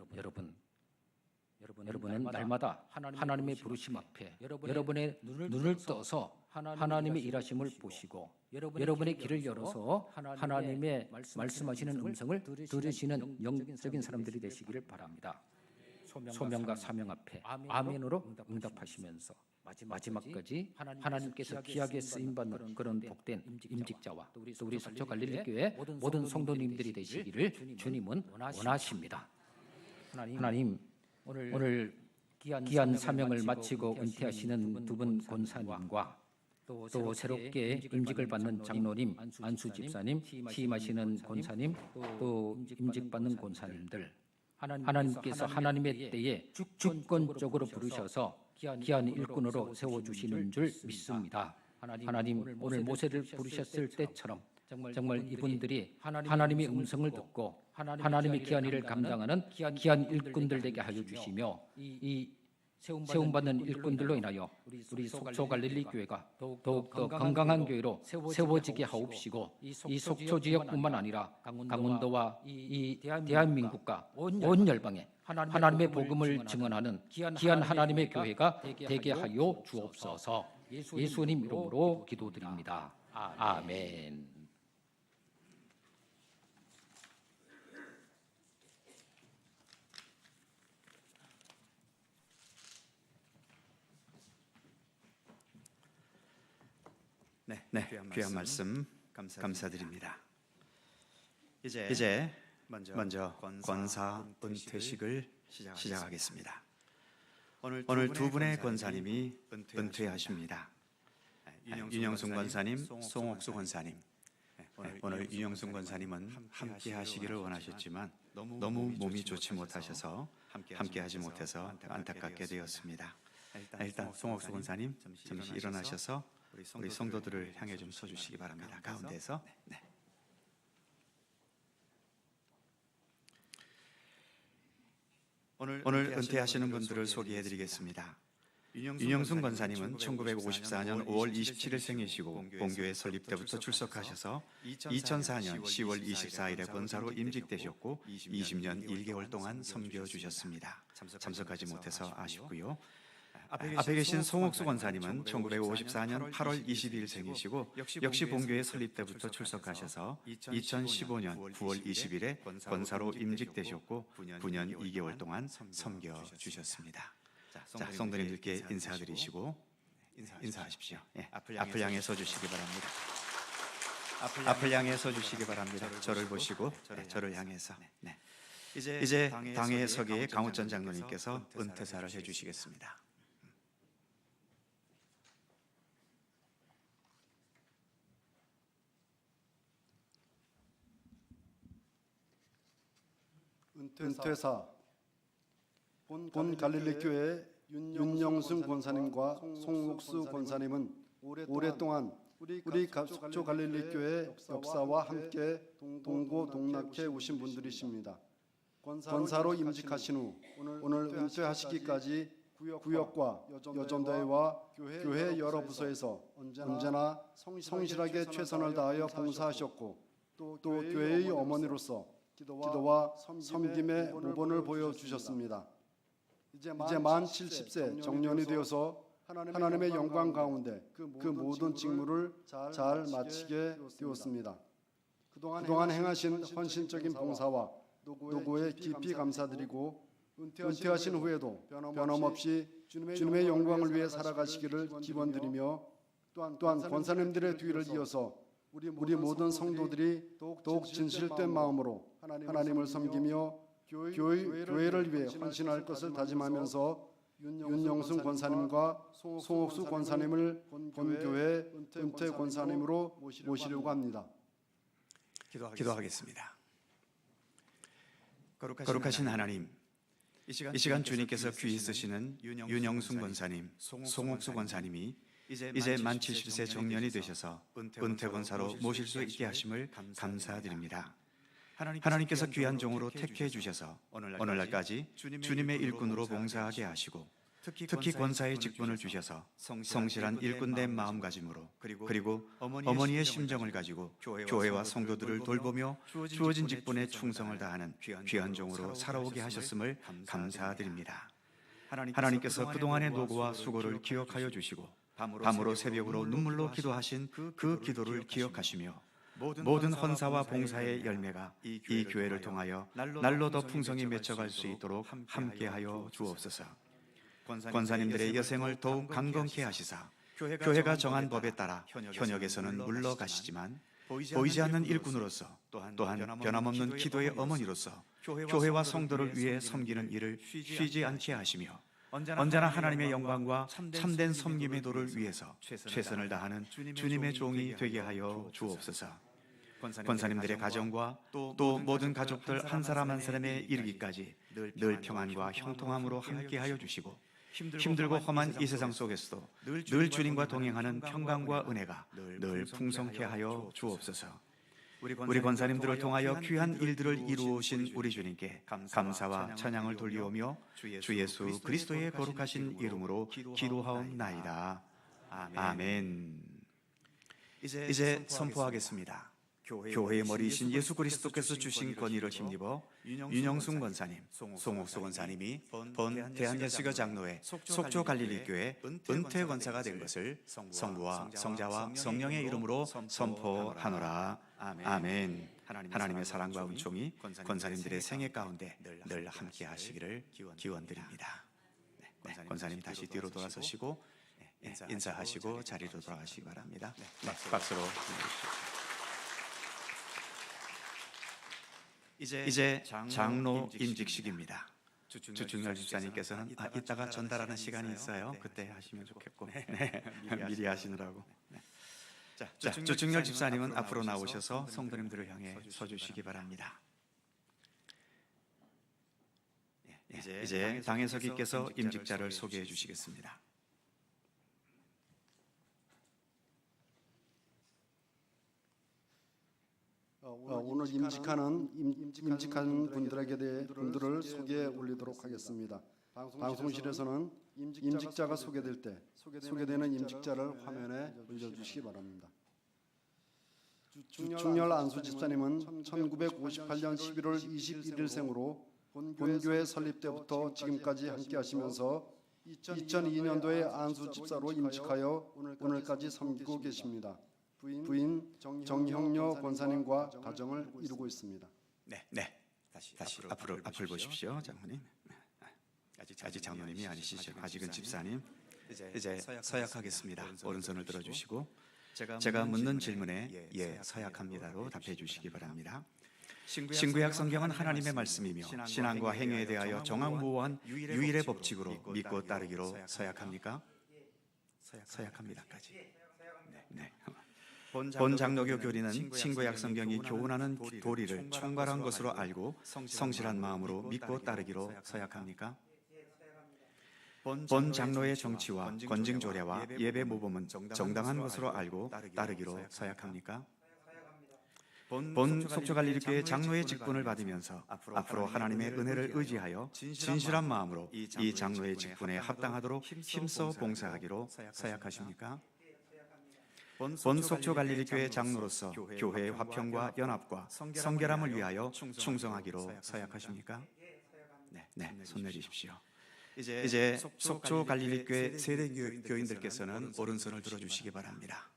여러분은 날마다 하나님의 부르심 앞에 여러분의 눈을 떠서 하나님의 일하심을 보시고 여러분의 길을 열어서 하나님의 말씀하시는 음성을 들으시는 영적인 사람들이 되시기를 바랍니다. 소명과 사명 앞에 아멘으로 응답하시면서 마지막까지 하나님께서 귀하게 쓰임받는 그런 복된 임직자와 또 우리 속초 갈릴리교회 모든 성도님들이 되시기를 주님은 원하십니다. 하나님 오늘 귀한 사명을 마치고 은퇴하시는 두 분 권사님과 또 새롭게 임직을 받는 장로님, 안수 집사님, 취임하시는 권사님, 또 임직받는 권사님들, 하나님께서 하나님의 때에 주권적으로 부르셔서 귀한 일꾼으로 세워주시는 줄 믿습니다. 하나님 오늘 모세를 부르셨을 때처럼 정말 이분들이 하나님의 음성을 듣고 하나님의 귀한 일을 감당하는 귀한 일꾼들 되게 하여 주시며 이 세움받는 일꾼들로 인하여 우리 속초 갈릴리 교회가 더욱더 건강한 교회로 세워지게 하옵시고 이 속초 지역뿐만 아니라 강원도와 이 대한민국과 온 열방에 하나님의 복음을 증언하는 귀한 하나님의 교회가 되게 하여 주옵소서. 예수님 이름으로 기도드립니다. 아멘. 네, 귀한 말씀 감사드립니다. 이제 먼저 권사 은퇴식을 시작하겠습니다. 오늘 두 분의 권사님이 은퇴하십니다. 윤영순 권사님, 송옥수 권사님. 오늘 윤영순 권사님은 함께 하시기를 원하셨지만 너무 몸이 좋지 못하셔서 함께 하지 못해서 안타깝게 되었습니다. 일단 송옥수 권사님 잠시 일어나셔서 우리 성도들을 향해 좀 서주시기 바랍니다. 가운데서. 네. 오늘 은퇴하시는 분들을 소개해드리겠습니다. 윤영순 권사님은 1954년 5월 27일 생이시고 본교회 설립 때부터 출석하셔서 2004년 10월 24일에 권사로 임직되셨고 20년 1개월 동안 섬겨주셨습니다. 참석하지 못해서 아쉽고요. 앞에 계신 송옥수 권사님은 1954년 8월 22일 생이시고 역시 본교회 설립 때부터 출석하셔서 2015년 9월 20일에 권사로 임직되셨고 9년 2개월 동안 섬겨주셨습니다. 자, 성도님들께 인사드리시고 인사하십시오. 예, 앞을 향해 서주시기 바랍니다. 앞을 향해 서주시기 바랍니다. 저를 보시고 저를 향해서. 네. 이제 당의 서기의 강우천 장로님께서 은퇴사를 해주시겠습니다. 은퇴사 본 갈릴리 교회 윤영순 권사님과 송옥수 권사님은 오랫동안 우리 속초 갈릴리 교회 역사와 함께 동고동락해 오신 분들이십니다. 권사로 임직하신 후 오늘 은퇴하시기까지 구역과 여전대회와 교회 여러 부서에서 언제나 성실하게 최선을 다하여 봉사하셨고 또 교회의 어머니로서 기도와 섬김의 모본을 보여주셨습니다. 이제 만 70세 정년이 되어서 하나님의 영광 가운데 그 모든 직무를 잘 마치게 되었습니다. 그동안 행하신 헌신적인 봉사와 노고에 깊이 감사드리고 은퇴하신 후에도 변함없이 주님의 영광을 위해 살아가시기를 기원드리며 또한 권사님들의 뒤를 이어서 우리 모든 성도들이 더욱 진실된 마음으로 하나님을 섬기며 교회를 위해 헌신할 것을 다짐하면서 윤영순 권사님과 송옥수 권사님을 본교회 은퇴 권사님으로 모시려고 합니다. 기도하겠습니다. 거룩하신 하나님, 이 시간 주님께서 귀히 쓰시는 윤영순 권사님, 송옥수 권사님이 이제 만 70세 정년이 되셔서 은퇴 권사로 모실 수 있게 하심을 감사드립니다. 하나님께서 귀한 종으로 택해 주셔서 오늘날까지 주님의 일꾼으로 봉사하게 하시고 특히 권사의 직분을 주셔서 성실한 일꾼된 마음가짐으로 그리고 어머니의 심정을 가지고 교회와 성도들을 돌보며 주어진 직분에 충성을 다하는 귀한 종으로 살아오게 하셨음을 감사드립니다. 하나님께서 그동안의 노고와 수고를 기억하여 주시고 밤으로 새벽으로 눈물로 기도하신 그 기도를 기억하시며 모든 헌사와 봉사의 열매가 이 교회를 통하여 날로 더 풍성히 맺혀갈 수 있도록 함께하여 주옵소서. 권사님들의 여생을 더욱 강건케 하시사 교회가 정한 법에 따라 현역에서는 물러가시지만 보이지 않는 일꾼으로서 또한 변함없는 기도의 어머니로서 교회와 성도를 위해 섬기는 일을 쉬지 않게 하시며 언제나 하나님의 영광과 참된 섬김의 도를 위해서 최선을 다하는 주님의 종이 되게 하여 주옵소서. 권사님들의 가정과 또 모든 가족들 한 사람 한 사람에 이르기까지 늘 평안과 형통함으로 함께하여 주시고 힘들고 험한 이 세상 속에서도 늘 주님과 동행하는 평강과 은혜가 늘 풍성케 하여 주옵소서. 우리 권사님들을 통하여 귀한 일들을 이루어오신 우리 주님께 감사와 찬양을 돌리오며 주 예수 그리스도의 거룩하신 이름으로 기도하옵나이다. 아멘. 이제 선포하겠습니다. 교회의 머리이신 예수 그리스도께서 주신 권위를 힘입어 윤영순 권사님, 송옥수 권사님이 본 대한예수교 장로회 속초 갈릴리교회 은퇴 권사가 된 것을 성부와 성자와 성령의 이름으로 선포하노라. 아멘. 하나님의 사랑과 은총이 권사님들의 생애 가운데 늘 함께 하시기를 기원드립니다. 권사님 다시 뒤로 돌아서시고 인사하시고 자리로 돌아가시기 바랍니다. 박수로 보내주십시오. 이제 장로 임직식입니다. 주중열 집사님께서는 이따가 전달하는 시간이 있어요. 그때 하시면 좋겠고 미리 하시느라고. 자, 주중열 집사님은 앞으로 나오셔서 성도님들을 향해 서주시기 바랍니다. 이제 당회서기께서 임직자를 소개해 주시겠습니다. 오늘 임직한 분들을 소개해 올리도록 하겠습니다. 방송실에서는 임직자가 소개될 때 소개되는 임직자를 화면에 올려주시기 바랍니다. 주중열 안수 집사님은 1958년 11월 21일생으로 본교회 설립 때부터 지금까지 함께하시면서 2002년도에 안수 집사로 임직하여 오늘까지 섬기고 계십니다. 부인 정형녀 권사님과 가정을 이루고 있습니다. 네. 다시 앞을 보십시오, 장로님. 아직 장로님이 아니시죠. 아직은 집사님. 이제 서약하겠습니다. 오른손을 들어주시고 제가 묻는 질문에 서약합니다로 답해 주시기 바랍니다. 신구약 성경은 하나님의 말씀이며 신앙과 행위에 대하여 정확무오한 유일의 법칙으로 믿고 따르기로 서약합니까? 서약합니다까지. 네. 본 장로교 교리는 신구약 성경이 교훈하는 도리를 총괄한 것으로 알고 성실한 마음으로 믿고 따르기로 서약합니까? 본 장로의 정치와 권징 조례와 예배 모범은 정당한 것으로 알고 따르기로 서약합니까? 본 속초갈릴리교회 장로의 직분을 받으면서 앞으로 하나님의 은혜를 의지하여 진실한 마음으로 이 장로의 직분에 합당하도록 힘써 봉사하기로 서약하십니까? 본 속초갈릴리교회 장로로서 교회의 화평과 연합과 성결함을 위하여 충성하기로 서약하십니까? 네, 손 내리십시오. 이제 속초갈릴리교회 세대 교인들께서는 오른손을 들어주시기 바랍니다.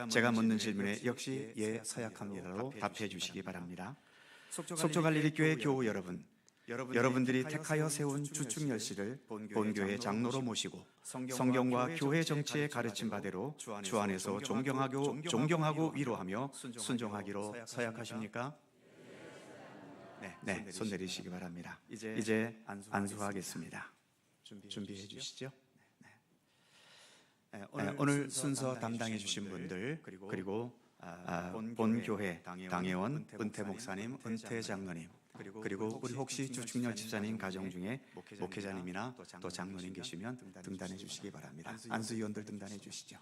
제가 묻는 질문에 역시 서약합니다로 답해 주시기 바랍니다. 속초갈릴리교회 교우 여러분들이 택하여 세운 주중열 씨를 본교회 장로로 모시고 성경과 교회 정치에 가르친 바대로 주 안에서 존경하고 위로하며 순종하기로 서약하십니까? 네, 손 내리시기 바랍니다. 이제 안수하겠습니다. 준비해 주시죠. 오늘 순서 담당해 주신 분들 그리고 본교회 당회원 은퇴 목사님, 은퇴 장로님 그리고 우리 혹시 주중열 집사님 가정 중에 목회자님이나 또 장로님 계시면 등단해 주시기 바랍니다. 안수위원들 등단해 주시죠.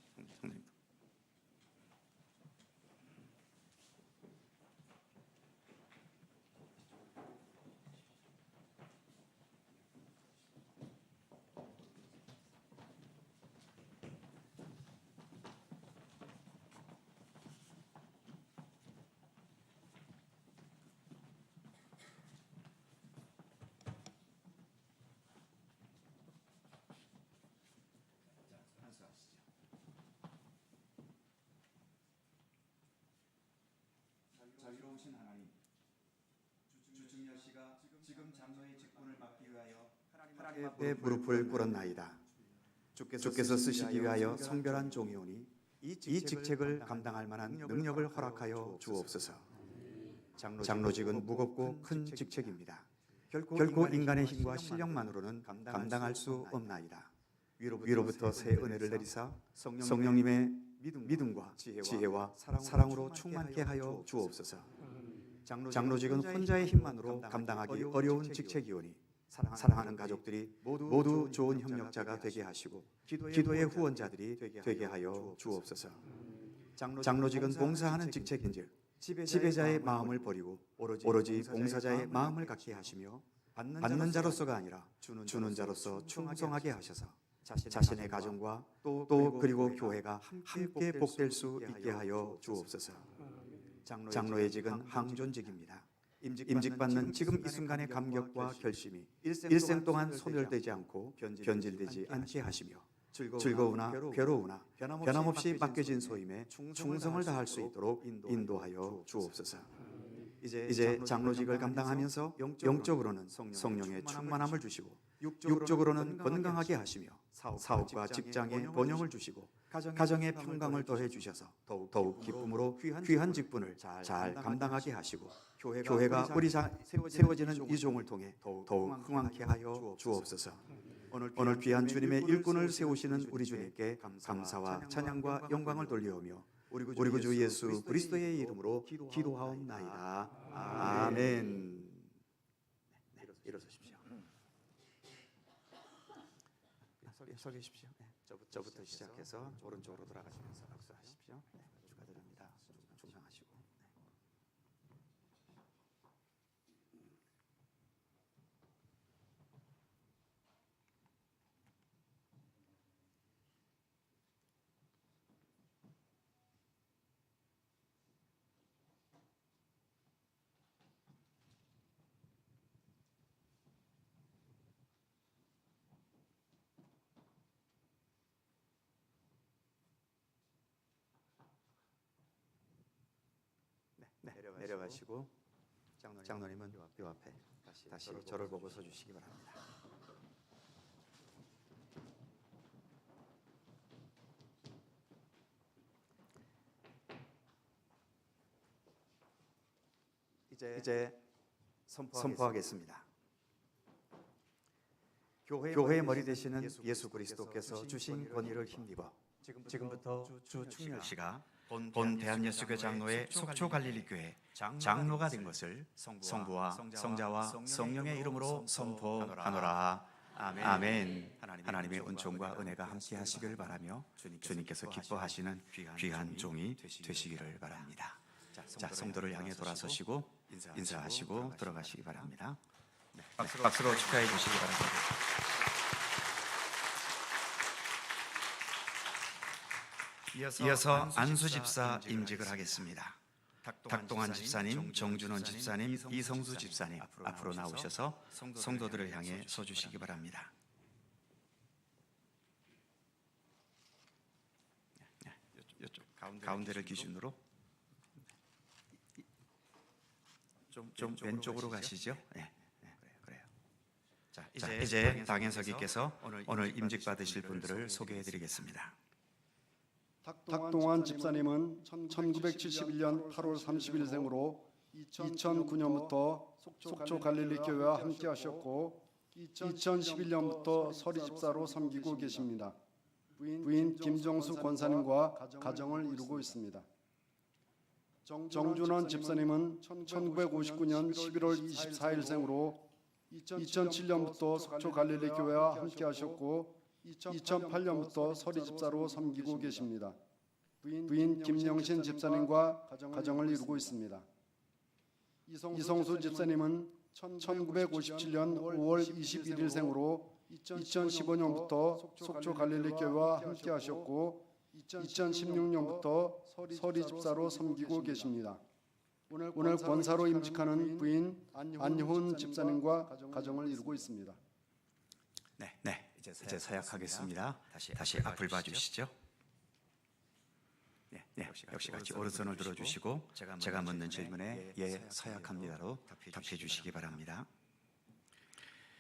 자유로우신 하나님, 주중열 씨가 지금 장로의 직분을 맡기 위하여 하나님 앞에 무릎을 꿇었나이다. 주께서 쓰시기 위하여 성별한 종이오니 이 직책을 감당할 만한 능력을 허락하여 주옵소서. 장로직은 무겁고 큰 직책입니다. 결코 인간의 힘과 실력만으로는 감당할 수 없나이다. 위로부터 새 은혜를 내리사 성령님의 믿음과 지혜와 사랑으로 충만케 하여 주옵소서. 장로직은 혼자의 힘만으로 감당하기 어려운 직책이오니 사랑하는 가족들이 모두 좋은 협력자가 되게 하시고 기도의 후원자들이 되게 하여 주옵소서. 장로직은 봉사하는 직책인즉 지배자의 마음을 버리고 오로지 봉사자의 마음을 갖게 하시며 받는 자로서가 아니라 주는 자로서 충성하게 하셔서 자신의 가정과 또 그리고 교회가 함께 복될 수 있게 하여 주옵소서. 장로의 직은 항존직입니다. 임직받는 지금 이 순간의 감격과 결심이 일생 동안 소멸되지 않고 변질되지 않게 하시며 즐거우나 괴로우나 변함없이 맡겨진 소임에 충성을 다할 수 있도록 인도하여 주옵소서. 이제 장로직을 감당하면서 영적으로는 성령의 충만함을 주시고 육적으로는 건강하게 하시며 사업과 직장에 번영을 주시고 가정에 평강을 더해 주셔서 더욱 기쁨으로 귀한 직분을 잘 감당하게 하시고 교회가 우리 세워지는 이 종을 통해 더욱 흥왕케 하여 주옵소서. 오늘 귀한 주님의 일꾼을 세우시는 우리 주님께 감사와 찬양과 영광을 돌려오며 우리 구주 예수 그리스도의 이름으로 기도하옵나이다. 아멘. 일어서십시오. 서 계십시오. 저부터 시작해서 오른쪽으로 돌아가시면서 박수하십시오. 축하드립니다. 중상하시고. 내려가시고 장로님은 요 앞에 다시 저를 보고 서주시기 바랍니다. 이제 선포하겠습니다. 교회의 머리 되시는 예수 그리스도께서 주신 권위를 힘입어 지금부터 주 충렬 씨가 본 대한예수교 장로의 속초 갈릴리 교회 장로가 된 것을 성부와 성자와 성령의 이름으로 선포하노라. 아멘. 하나님의 은총과 은혜가 함께 하시길 바라며 주님께서 기뻐하시는 귀한 종이 되시기를 바랍니다. 자, 성도를 향해 돌아서시고 인사하시고 들어가시기 바랍니다. 박수로 축하해 주시기 바랍니다. 이어서 안수 집사 임직을 하겠습니다. 탁동환 집사님, 정준원 집사님, 이성수 집사님 앞으로 나오셔서 성도들을 향해 서주시기 바랍니다. 이쪽 가운데를 기준으로 좀 왼쪽으로 가시죠. 네, 그래요. 자, 이제 당현석이께서 오늘 임직 받으실 분들을 소개해드리겠습니다. 탁동환 집사님은 1971년 8월 30일생으로 2009년부터 속초 갈릴리 교회와 함께 하셨고 2011년부터 서리 집사로 섬기고 계십니다. 부인 김정수 권사님과 가정을 이루고 있습니다. 정준원 집사님은 1959년 11월 24일생으로 2007년부터 속초 갈릴리 교회와 함께 하셨고 2008년부터 서리 집사로 섬기고 계십니다. 부인 김영신 집사님과 가정을 이루고 있습니다. 이성수 집사님은 1957년 5월 21일생으로 2015년부터 속초 갈릴리 교회와 함께 하셨고 2016년부터 서리 집사로 섬기고 계십니다. 오늘 권사로 임직하는 부인 안효은 집사님과 가정을 이루고 있습니다. 네. 이제 서약하겠습니다. 다시 앞을 봐주시죠. 네, 역시 같이 오른손을 들어주시고 제가 묻는 질문에 서약합니다로 답해 주시기 바랍니다.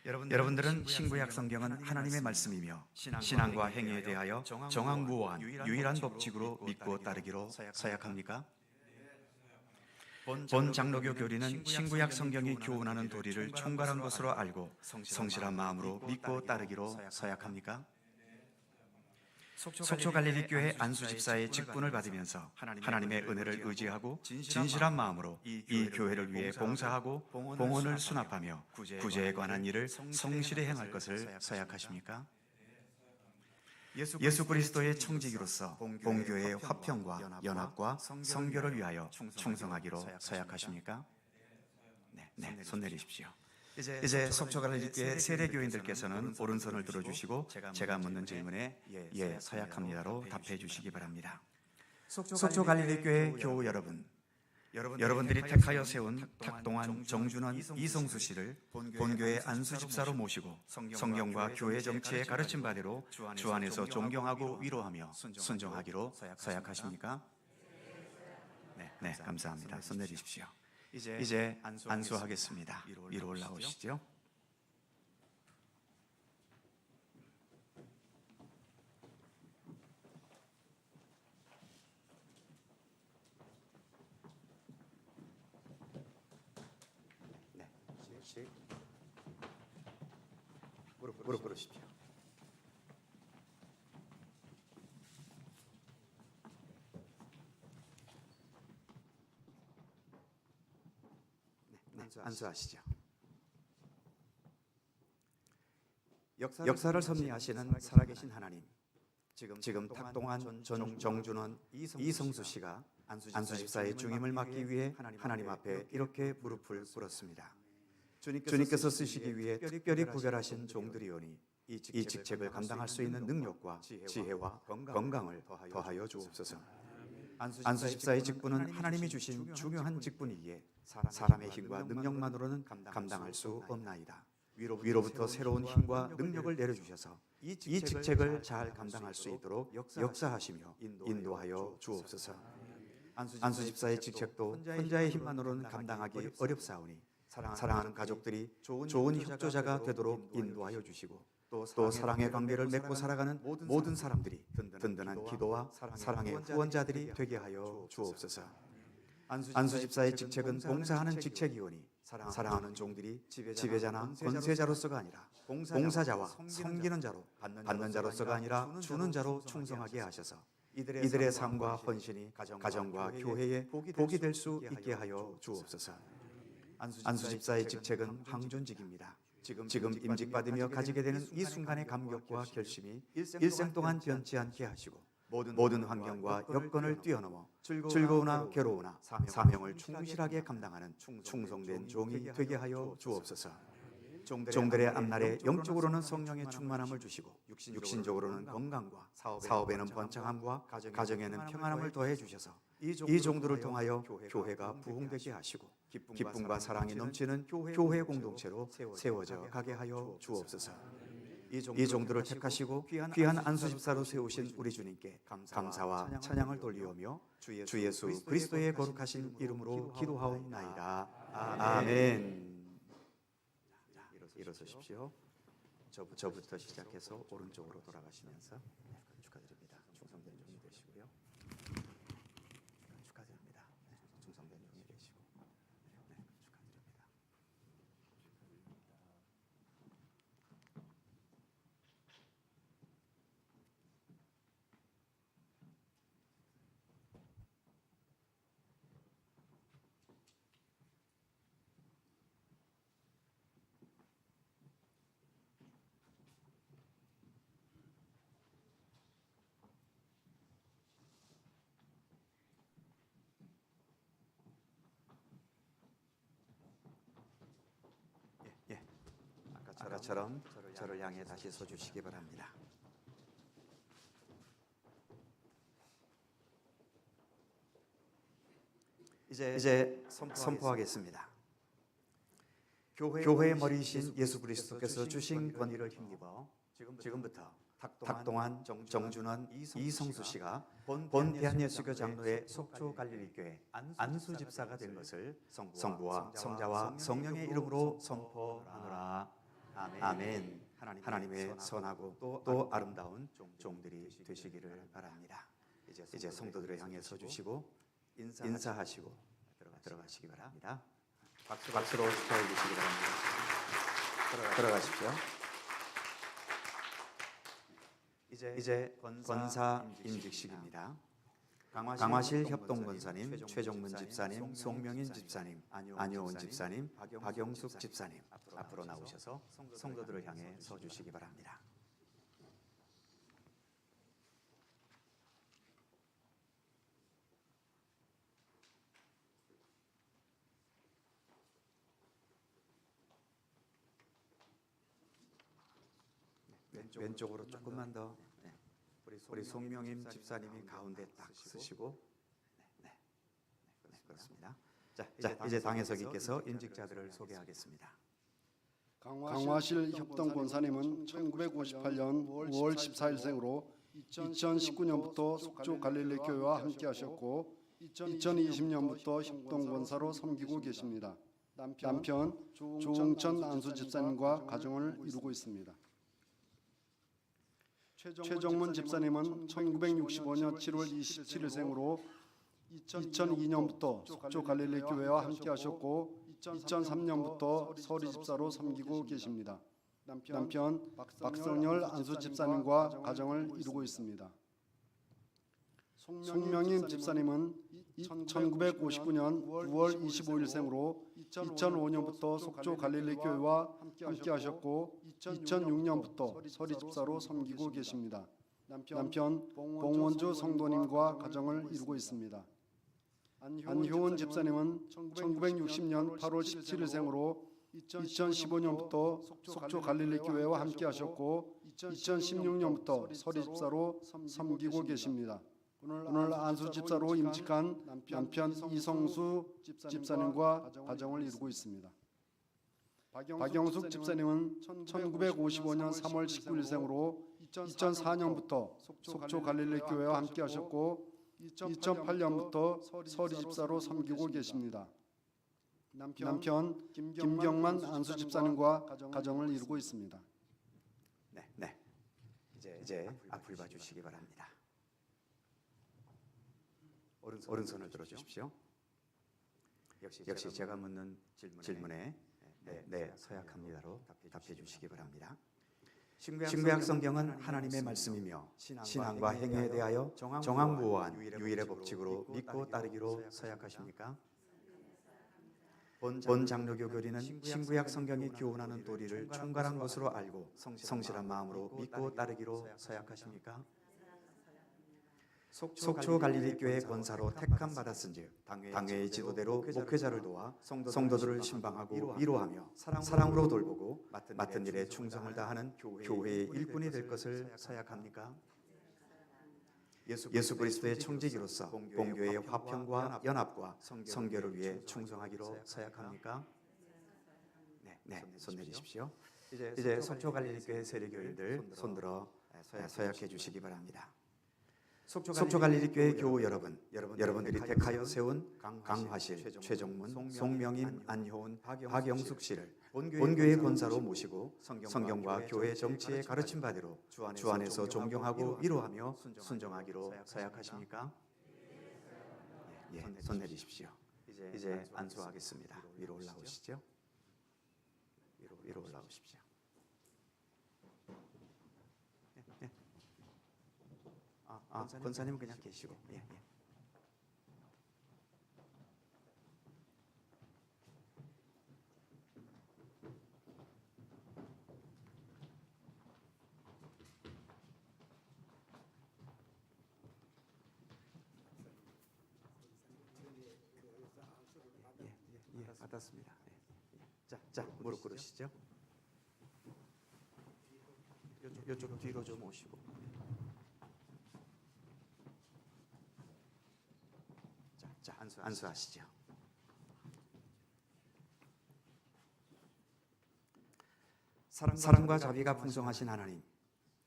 여러분들은 신구약 성경은 하나님의 말씀이며 신앙과 행위에 대하여 정확무오한 유일한 법칙으로 믿고 따르기로 서약합니까? 본 장로교 교리는 신구약 성경이 교훈하는 도리를 총괄한 것으로 알고 성실한 마음으로 믿고 따르기로 서약합니까? 속초 갈릴리 교회 안수 집사의 직분을 받으면서 하나님의 은혜를 의지하고 진실한 마음으로 이 교회를 위해 봉사하고 봉헌을 수납하며 구제에 관한 일을 성실히 행할 것을 서약하십니까? 예수 그리스도의 청지기로서 본교회의 화평과 연합과 성교를 위하여 충성하기로 서약하십니까? 네, 손 내리십시오. 이제 속초 갈릴리교회 세례교인들께서는 오른손을 들어주시고 제가 묻는 질문에 예, 서약합니다로 답해 주시기 바랍니다. 속초 갈릴리교회 교우 여러분, 여러분들이 택하여 세운 탁동환, 정준원, 이성수 씨를 본교회 안수 집사로 모시고 성경과 교회 정치의 가르침 바대로 주 안에서 존경하고 위로하며 순종하기로 서약하십니까? 네, 감사합니다. 손 내리십시오. 이제 안수하겠습니다. 위로 올라오시죠. 무릎 꿇으십시오. 안수하시죠. 역사를 섭리하시는 살아계신 하나님, 지금 탁동환, 정준원, 이성수 씨가 안수 집사의 중임을 맡기 위해 하나님 앞에 이렇게 무릎을 꿇었습니다. 주님께서 쓰시기 위해 특별히 구별하신 종들이오니 이 직책을 감당할 수 있는 능력과 지혜와 건강을 더하여 주옵소서. 안수 집사의 직분은 하나님이 주신 중요한 직분이기에 사람의 힘과 능력만으로는 감당할 수 없나이다. 위로부터 새로운 힘과 능력을 내려주셔서 이 직책을 잘 감당할 수 있도록 역사하시며 인도하여 주옵소서. 안수 집사의 직책도 혼자의 힘만으로는 감당하기 어렵사오니 사랑하는 가족들이 좋은 협조자가 되도록 인도하여 주시고 또 사랑의 관계를 맺고 살아가는 모든 사람들이 든든한 기도와 사랑의 후원자들이 되게 하여 주옵소서. 안수 집사의 직책은 봉사하는 직책이오니 사랑하는 종들이 지배자나 권세자로서가 아니라 봉사자와 섬기는 자로 받는 자로서가 아니라 주는 자로 충성하게 하셔서 이들의 삶과 헌신이 가정과 교회에 복이 될 수 있게 하여 주옵소서. 안수 집사의 직책은 황존직입니다. 지금 임직받으며 가지게 되는 이 순간의 감격과 결심이 일생 동안 변치 않게 하시고 모든 환경과 여건을 뛰어넘어 즐거우나 괴로우나 사명을 충실하게 감당하는 충성된 종이 되게 하여 주옵소서. 종들의 앞날에 영적으로는 성령의 충만함을 주시고 육신적으로는 건강과 사업에는 번창함과 가정에는 평안함을 더해 주셔서 이 종들을 통하여 교회가 부흥되게 하시고 기쁨과 사랑이 넘치는 교회 공동체로 세워져 가게 하여 주옵소서. 이 종들을 택하시고 귀한 안수 집사로 세우신 우리 주님께 감사와 찬양을 돌리오며 주 예수 그리스도의 거룩하신 이름으로 기도하옵나이다. 아멘. 일어서십시오. 저부터 시작해서 오른쪽으로 돌아가시면서 축하드립니다. 충성된 종이 되시고요. 축하드립니다. 충성된 종이 되시고 축하드립니다. 아까처럼 저를 향해 다시 서주시기 바랍니다. 이제 선포하겠습니다. 교회의 머리이신 예수 그리스도께서 주신 권위를 힘입어 지금부터 탁동환, 정준원, 이성수 씨가 본 대한예수교 장로의 속초 갈릴리교회 안수 집사가 된 것을 성부와 성자와 성령의 이름으로 선포하노라. 아멘. 하나님의 선하고 또 아름다운 종들이 되시기를 바랍니다. 이제 성도들을 향해 서주시고 인사하시고 들어가시기 바랍니다. 박수로 축하해 주시기 바랍니다. 들어가십시오. 이제 권사 임직식입니다. 강화실 협동권사님, 최종문 집사님, 송명인 집사님, 안효은 집사님, 박영숙 집사님 앞으로 나오셔서 성도들을 향해 서주시기 바랍니다. 왼쪽으로 조금만 더. 네. 우리 송명임 집사님이 가운데 딱 쓰시고. 네, 그렇습니다. 자, 이제 당회석이께서 임직자들을 소개하겠습니다. 강화실 협동권사님은 1958년 5월 14일생으로 2019년부터 속초 갈릴리 교회와 함께하셨고 2020년부터 협동권사로 섬기고 계십니다. 남편 조홍천 안수 집사님과 가정을 이루고 있습니다. 최정문 집사님은 1965년 7월 27일생으로 2002년부터 속초 갈릴리 교회와 함께하셨고 2003년부터 서리 집사로 섬기고 계십니다. 남편 박성열 안수 집사님과 가정을 이루고 있습니다. 송명임 집사님은 1959년 9월 25일생으로 2005년부터 속초 갈릴리 교회와 함께하셨고 2006년부터 서리 집사로 섬기고 계십니다. 남편 봉원주 성도님과 가정을 이루고 있습니다. 안효은 집사님은 1960년 8월 17일생으로 2015년부터 속초 갈릴리 교회와 함께하셨고 2016년부터 서리 집사로 섬기고 계십니다. 오늘 안수 집사로 임직한 남편 이성수 집사님과 가정을 이루고 있습니다. 박영숙 집사님은 1955년 3월 19일생으로 2004년부터 속초 갈릴리 교회와 함께하셨고 2008년부터 서리 집사로 섬기고 계십니다. 남편 김경만 안수 집사님과 가정을 이루고 있습니다. 네. 이제 앞을 봐주시기 바랍니다. 오른손을 들어주십시오. 역시 제가 묻는 질문에 네, 서약합니다로 답해 주시기 바랍니다. 신구약 성경은 하나님의 말씀이며 신앙과 행위에 대하여 정황무오한 유일의 법칙으로 믿고 따르기로 서약하십니까? 본 장로교 교리는 신구약 성경이 교훈하는 도리를 충만한 것으로 알고 성실한 마음으로 믿고 따르기로 서약하십니까? 속초 갈릴리 교회 권사로 택함 받았은즉 당회의 지도대로 목회자를 도와 성도들을 신방하고 위로하며 사랑으로 돌보고 맡은 일에 충성을 다하는 교회의 일꾼이 될 것을 서약합니까? 예수 그리스도의 청지기로서 공교회의 화평과 연합과 성결을 위해 충성하기로 서약합니까? 네, 손 내리십시오. 이제 속초 갈릴리 교회 세례교인들 손들어 서약해 주시기 바랍니다. 속초 갈릴리 교회 교우 여러분들이 택하여 세운 강화실, 최정문, 송명임, 안효은, 박영숙 씨를 본교회 권사로 모시고 성경과 교회 정치의 가르침 바대로 주 안에서 존경하고 위로하며 순종하기로 서약하십니까? 손 내리십시오. 이제 안수하겠습니다. 위로 올라오시죠. 위로 올라오십시오. 권사님은 그냥 계시고. 예. 받았습니다. 자, 무릎 꿇으시죠. 이쪽 뒤로 좀 오시고. 자, 안수하시죠. 사랑과 자비가 풍성하신 하나님,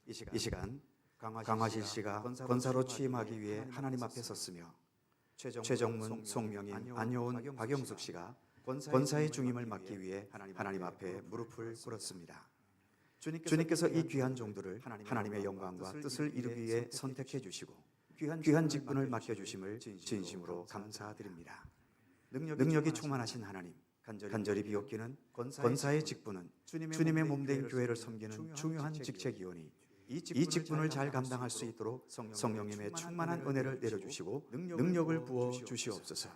이 시간 강화실 씨가 권사로 취임하기 위해 하나님 앞에 섰으며 최정문, 송명인, 안효은, 박영숙 씨가 권사의 중임을 맡기 위해 하나님 앞에 무릎을 꿇었습니다. 주님께서 이 귀한 종들을 하나님의 영광과 뜻을 이루기 위해 선택해 주시고 귀한 직분을 맡겨주심을 진심으로 감사드립니다. 능력이 충만하신 하나님, 간절히 비옵기는 권사의 직분은 주님의 몸된 교회를 섬기는 중요한 직책이오니 이 직분을 잘 감당할 수 있도록 성령님의 충만한 은혜를 내려주시고 능력을 부어 주시옵소서.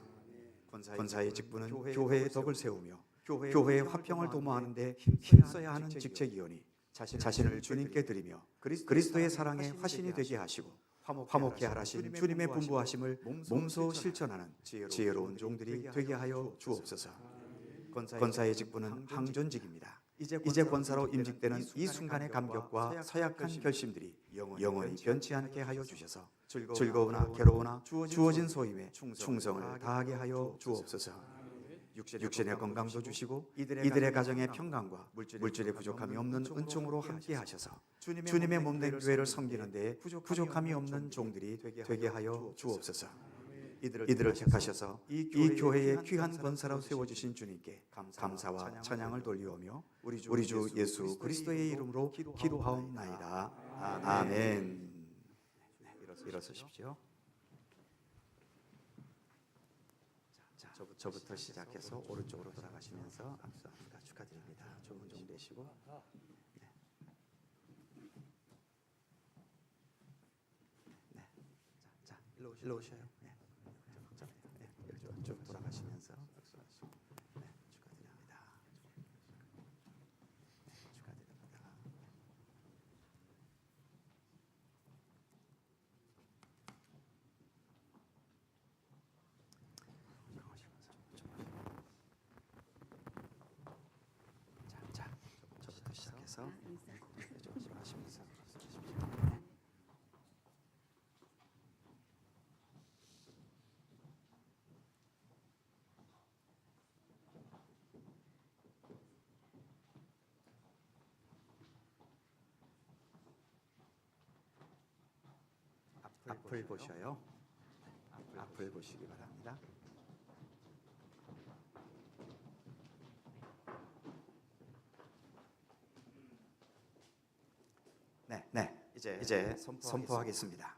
권사의 직분은 교회의 덕을 세우며 교회의 화평을 도모하는 데 힘써야 하는 직책이오니 자신을 주님께 드리며 그리스도의 사랑의 화신이 되게 하시고 화목케 하라신 주님의 분부하심을 몸소 실천하는 지혜로운 종들이 되게 하여 주옵소서. 권사의 직분은 항존직입니다. 이제 권사로 임직되는 이 순간의 감격과 서약한 결심들이 영원히 변치 않게 하여 주셔서 즐거우나 괴로우나 주어진 소임에 충성을 다하게 하여 주옵소서. 육신의 건강도 주시고 이들의 가정의 평강과 물질의 부족함이 없는 은총으로 함께 하셔서 주님의 몸된 교회를 섬기는 데에 부족함이 없는 종들이 되게 하여 주옵소서. 이들을 택하셔서 이 교회의 귀한 권사로 세워주신 주님께 감사와 찬양을 돌리오며 우리 주 예수 그리스도의 이름으로 기도하옵나이다. 아멘. 일어서십시오. 저부터 시작해서 오른쪽으로 돌아가시면서 악수합니다. 축하드립니다. 좋은 종 되시고. 네. 자, 일로 오셔요. 네. 쭉 돌아가시면서 악수하시고. 네, 축하드립니다. 네, 축하드립니다. 자, 저부터 시작해서 좀 하시면서 앞을 보셔요. 앞을 보시기 바랍니다. 네. 이제 선포하겠습니다.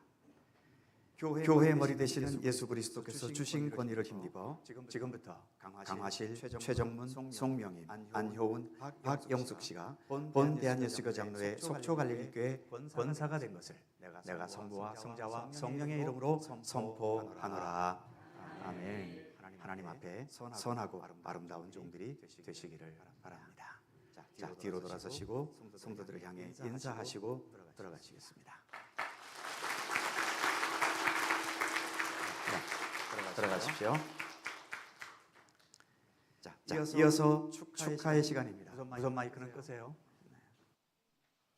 교회의 머리 되시는 예수 그리스도께서 주신 권위를 힘입어 지금부터 강화실, 최정문, 송명임, 안효운, 박영숙 씨가 본 대한예수교 장로회 속초갈릴리교회 권사가 된 것을 내가 성부와 성자와 성령의 이름으로 선포하노라. 아멘. 하나님 앞에 선하고 아름다운 종들이 되시기를 바랍니다. 자, 뒤로 돌아서시고 성도들을 향해 인사하시고 들어가시겠습니다. 들어가십시오. 자, 이어서 축하의 시간입니다. 우선 마이크는 끄세요.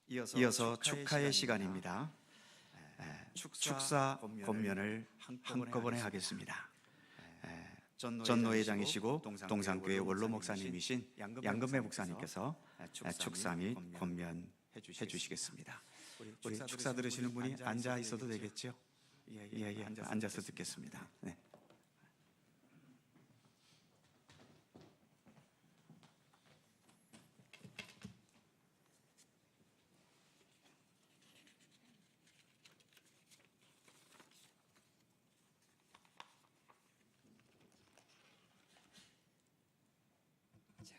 이어서 축하의 시간입니다. 축사 권면을 한꺼번에 하겠습니다. 전노회장이시고 동산교회 원로 목사님이신 양금배 목사님께서 축사 및 권면해 주시겠습니다. 우리 축사 들으시는 분이 앉아 있어도 되겠죠? 예, 앉아서 듣겠습니다. 네.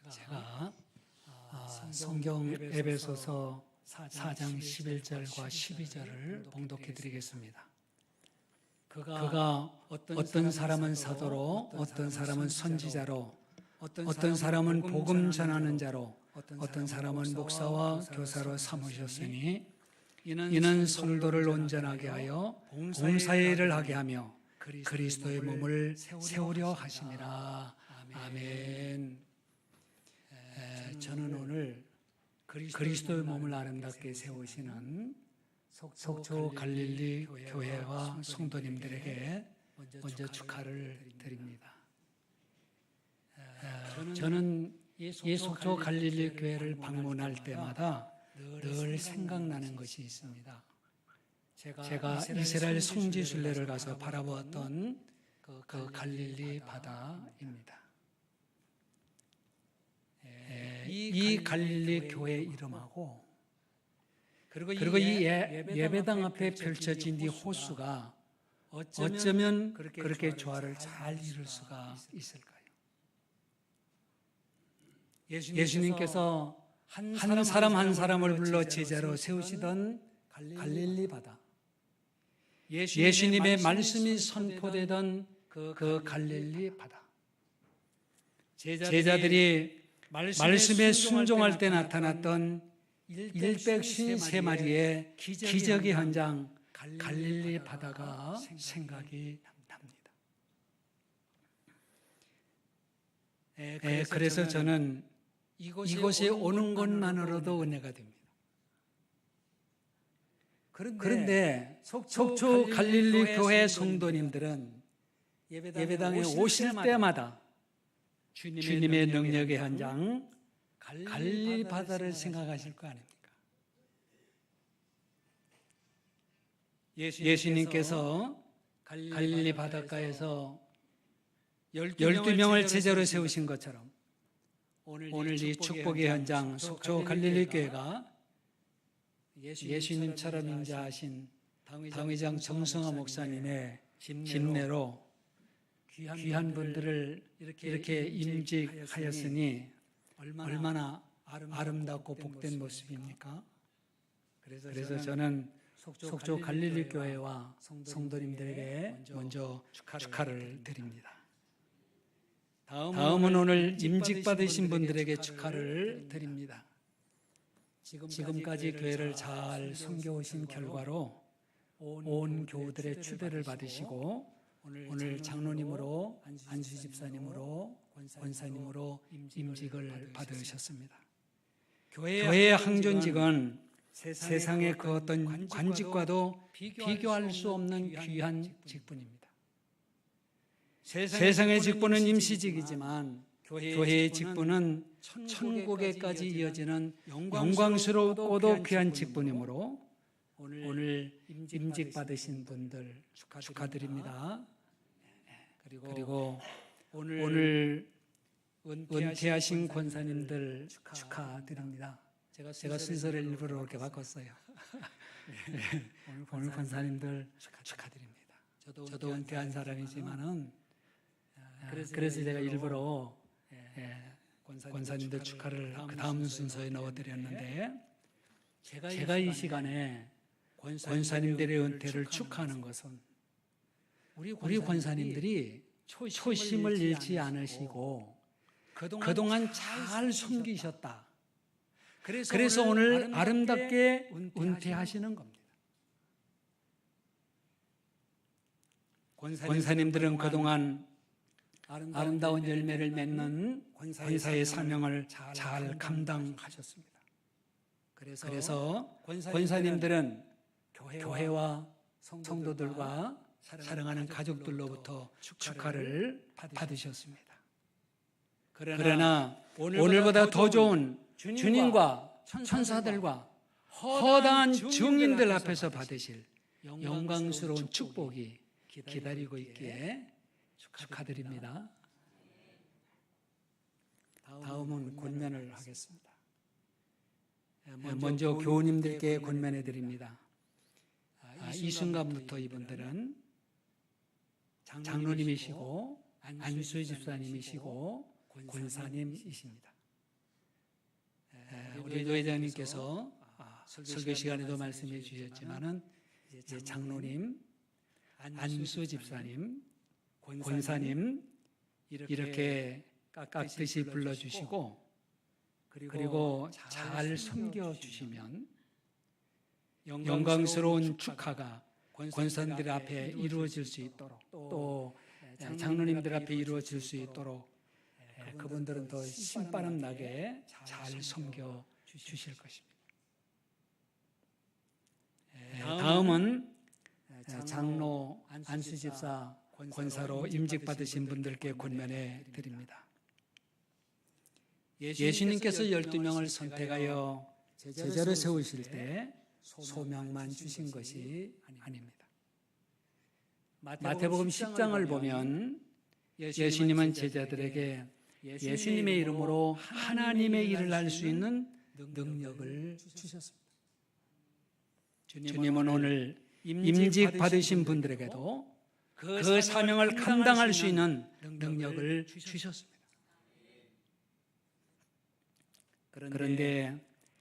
제가 성경 에베소서 4장 11절과 12절을 봉독해 드리겠습니다. 그가 어떤 사람은 사도로, 어떤 사람은 선지자로, 어떤 사람은 복음 전하는 자로, 어떤 사람은 목사와 교사로 삼으셨으니 이는 성도를 온전하게 하여 봉사일을 하게 하며 그리스도의 몸을 세우려 하심이라. 아멘. 저는 오늘 그리스도의 몸을 아름답게 세우시는 속초 갈릴리 교회와 성도님들에게 먼저 축하를 드립니다. 저는 속초 갈릴리 교회를 방문할 때마다 늘 생각나는 것이 있습니다. 제가 이스라엘 성지 순례를 가서 바라보았던 그 갈릴리 바다입니다. 이 갈릴리 교회 이름하고 그리고 이 예배당 앞에 펼쳐진 이 호수가 어쩌면 그렇게 조화를 잘 이룰 수가 있을까요? 예수님께서 한 사람 한 사람을 불러 제자로 세우시던 갈릴리 바다, 예수님의 말씀이 선포되던 그 갈릴리 바다, 제자들이 말씀에 순종할 때 나타났던 153마리의 기적의 현장 갈릴리 바다가 생각이 납니다. 그래서 저는 이곳에 오는 것만으로도 은혜가 됩니다. 그런데 속초 갈릴리 교회 성도님들은 예배당에 오실 때마다 주님의 능력의 현장 갈릴리 바다를 생각하실 거 아닙니까? 예수님께서 갈릴리 바닷가에서 12명을 제자로 세우신 것처럼 오늘 이 축복의 현장 속초 갈릴리 교회가 예수님처럼 인자하신 당회장 정성화 목사님의 집례로 귀한 분들을 이렇게 임직하였으니 얼마나 아름답고 복된 모습입니까? 그래서 저는 속초 갈릴리 교회와 성도님들에게 먼저 축하를 드립니다. 다음은 오늘 임직받으신 분들에게 축하를 드립니다. 지금까지 교회를 잘 섬겨오신 결과로 온 교우들의 추대를 받으시고 오늘 장로님으로 안수 집사님으로 권사님으로 임직을 받으셨습니다. 교회의 항존직은 세상의 그 어떤 관직과도 비교할 수 없는 귀한 직분입니다. 세상의 직분은 임시직이지만 교회의 직분은 천국에까지 이어지는 영광스럽고도 귀한 직분이므로 오늘 임직 받으신 분들 축하드립니다. 그리고 오늘 은퇴하신 권사님들 축하드립니다. 제가 순서를 일부러 이렇게 바꿨어요. 오늘 권사님들 축하드립니다. 저도 은퇴한 사람이지만은 그래서 제가 일부러 권사님들 축하를 그 다음 순서에 넣어드렸는데 제가 이 시간에 권사님들의 은퇴를 축하하는 것은 우리 권사님들이 초심을 잃지 않으시고 그동안 잘 섬기셨다. 그래서 오늘 아름답게 은퇴하시는 겁니다. 권사님들은 그동안 아름다운 열매를 맺는 권사의 사명을 잘 감당하셨습니다. 그래서 권사님들은 교회와 성도들과 사랑하는 가족들로부터 축하를 받으셨습니다. 그러나 오늘보다 더 좋은 주님과 천사들과 허다한 증인들 앞에서 받으실 영광스러운 축복이 기다리고 있기에 축하드립니다. 다음은 권면을 하겠습니다. 먼저 교우님들께 권면해 드립니다. 이 순간부터 이분들은 장로님이시고 안수 집사님이시고 권사님이십니다. 우리 회장님께서 설교 시간에도 말씀해 주셨지만은 이제 장로님, 안수 집사님, 권사님 이렇게 깍듯이 불러주시고 그리고 잘 섬겨주시면 영광스러운 축하가 권사님들 앞에 이루어질 수 있도록 또 장로님들 앞에 이루어질 수 있도록 그분들은 더 신바람 나게 잘 섬겨주실 것입니다. 다음은 장로, 안수집사, 권사로 임직받으신 분들께 권면해 드립니다. 예수님께서 12명을 선택하여 제자로 세우실 때 소명만 주신 것이 아닙니다. 마태복음 10장을 보면 예수님은 제자들에게 예수님의 이름으로 하나님의 일을 할 수 있는 능력을 주셨습니다. 주님은 오늘 임직 받으신 분들에게도 그 사명을 감당할 수 있는 능력을 주셨습니다. 그런데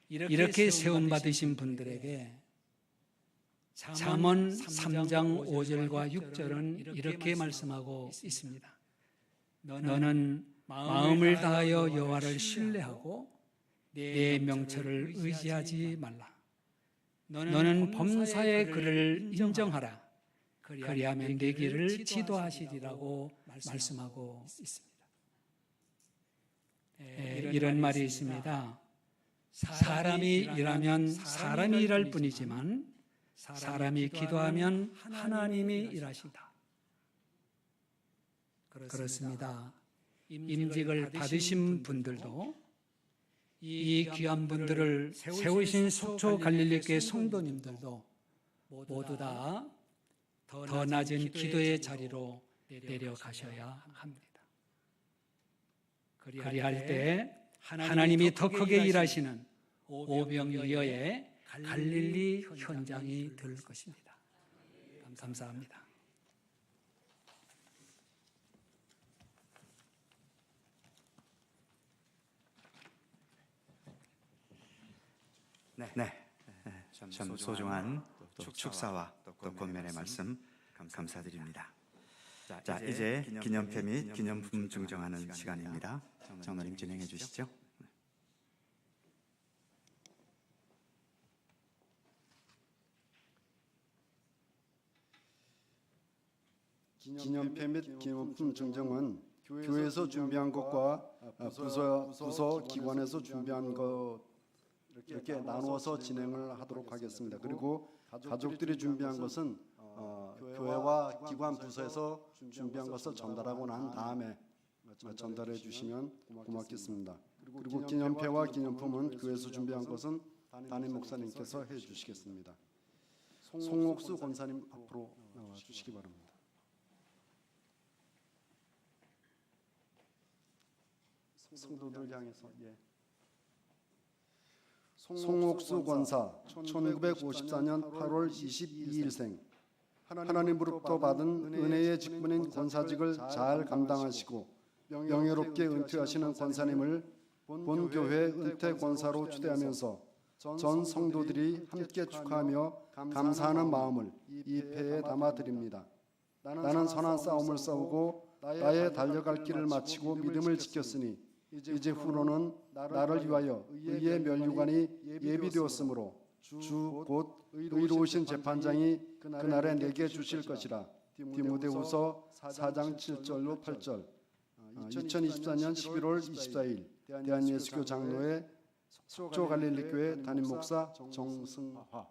이렇게 세움 받으신 분들에게 잠언 3장 5절과 6절은 이렇게 말씀하고 있습니다. 너는 마음을 다하여 여호와를 신뢰하고 내 명철을 의지하지 말라. 너는 범사의 그를 인정하라. 그리하면 내 길을 지도하시리라고 말씀하고 있습니다. 이런 말이 있습니다. 사람이 일하면 사람이 일할 뿐이지만 사람이 기도하면 하나님이 일하신다. 그렇습니다. 임직을 받으신 분들도 이 귀한 분들을 세우신 속초 갈릴리교회 성도님들도 모두 다 더 낮은 기도의 자리로 내려가셔야 합니다. 그리할 때 하나님이 더 크게 일하시는 오병이어의 갈릴리 현장이 될 것입니다. 감사합니다. 참 소중한 또 축사와 또 권면의 말씀 감사드립니다. 자, 이제 기념패 및 기념품 증정하는 시간입니다. 장로님 진행해 주시죠. 기념패 및 기념품 증정은 교회에서 준비한 것과 부서 기관에서 준비한 것 이렇게 나누어서 진행을 하도록 하겠습니다. 그리고 가족들이 준비한 것은 교회와 기관 부서에서 준비한 것을 전달하고 난 다음에 전달해 주시면 고맙겠습니다. 그리고 기념패와 기념품은 교회에서 준비한 것은 담임 목사님께서 해 주시겠습니다. 송옥수 권사님 앞으로 나와 주시기 바랍니다. 성도들 향해서 송옥수 권사 1954년 8월 22일생 하나님으로부터 받은 은혜의 직분인 권사직을 잘 감당하시고 명예롭게 은퇴하시는 권사님을 본 교회 은퇴 권사로 추대하면서 전 성도들이 함께 축하하며 감사하는 마음을 이 패에 담아드립니다. 나는 선한 싸움을 싸우고 나의 달려갈 길을 마치고 믿음을 지켰으니 이제 후로는 나를 위하여 의의 면류관이 예비되었으므로 주 곧 의로우신 재판장이 그날에 내게 주실 것이라. 디모데후서 4장 7절로 8절. 2024년 11월 24일 대한예수교 장로회 속초 갈릴리교회 담임 목사 정승화.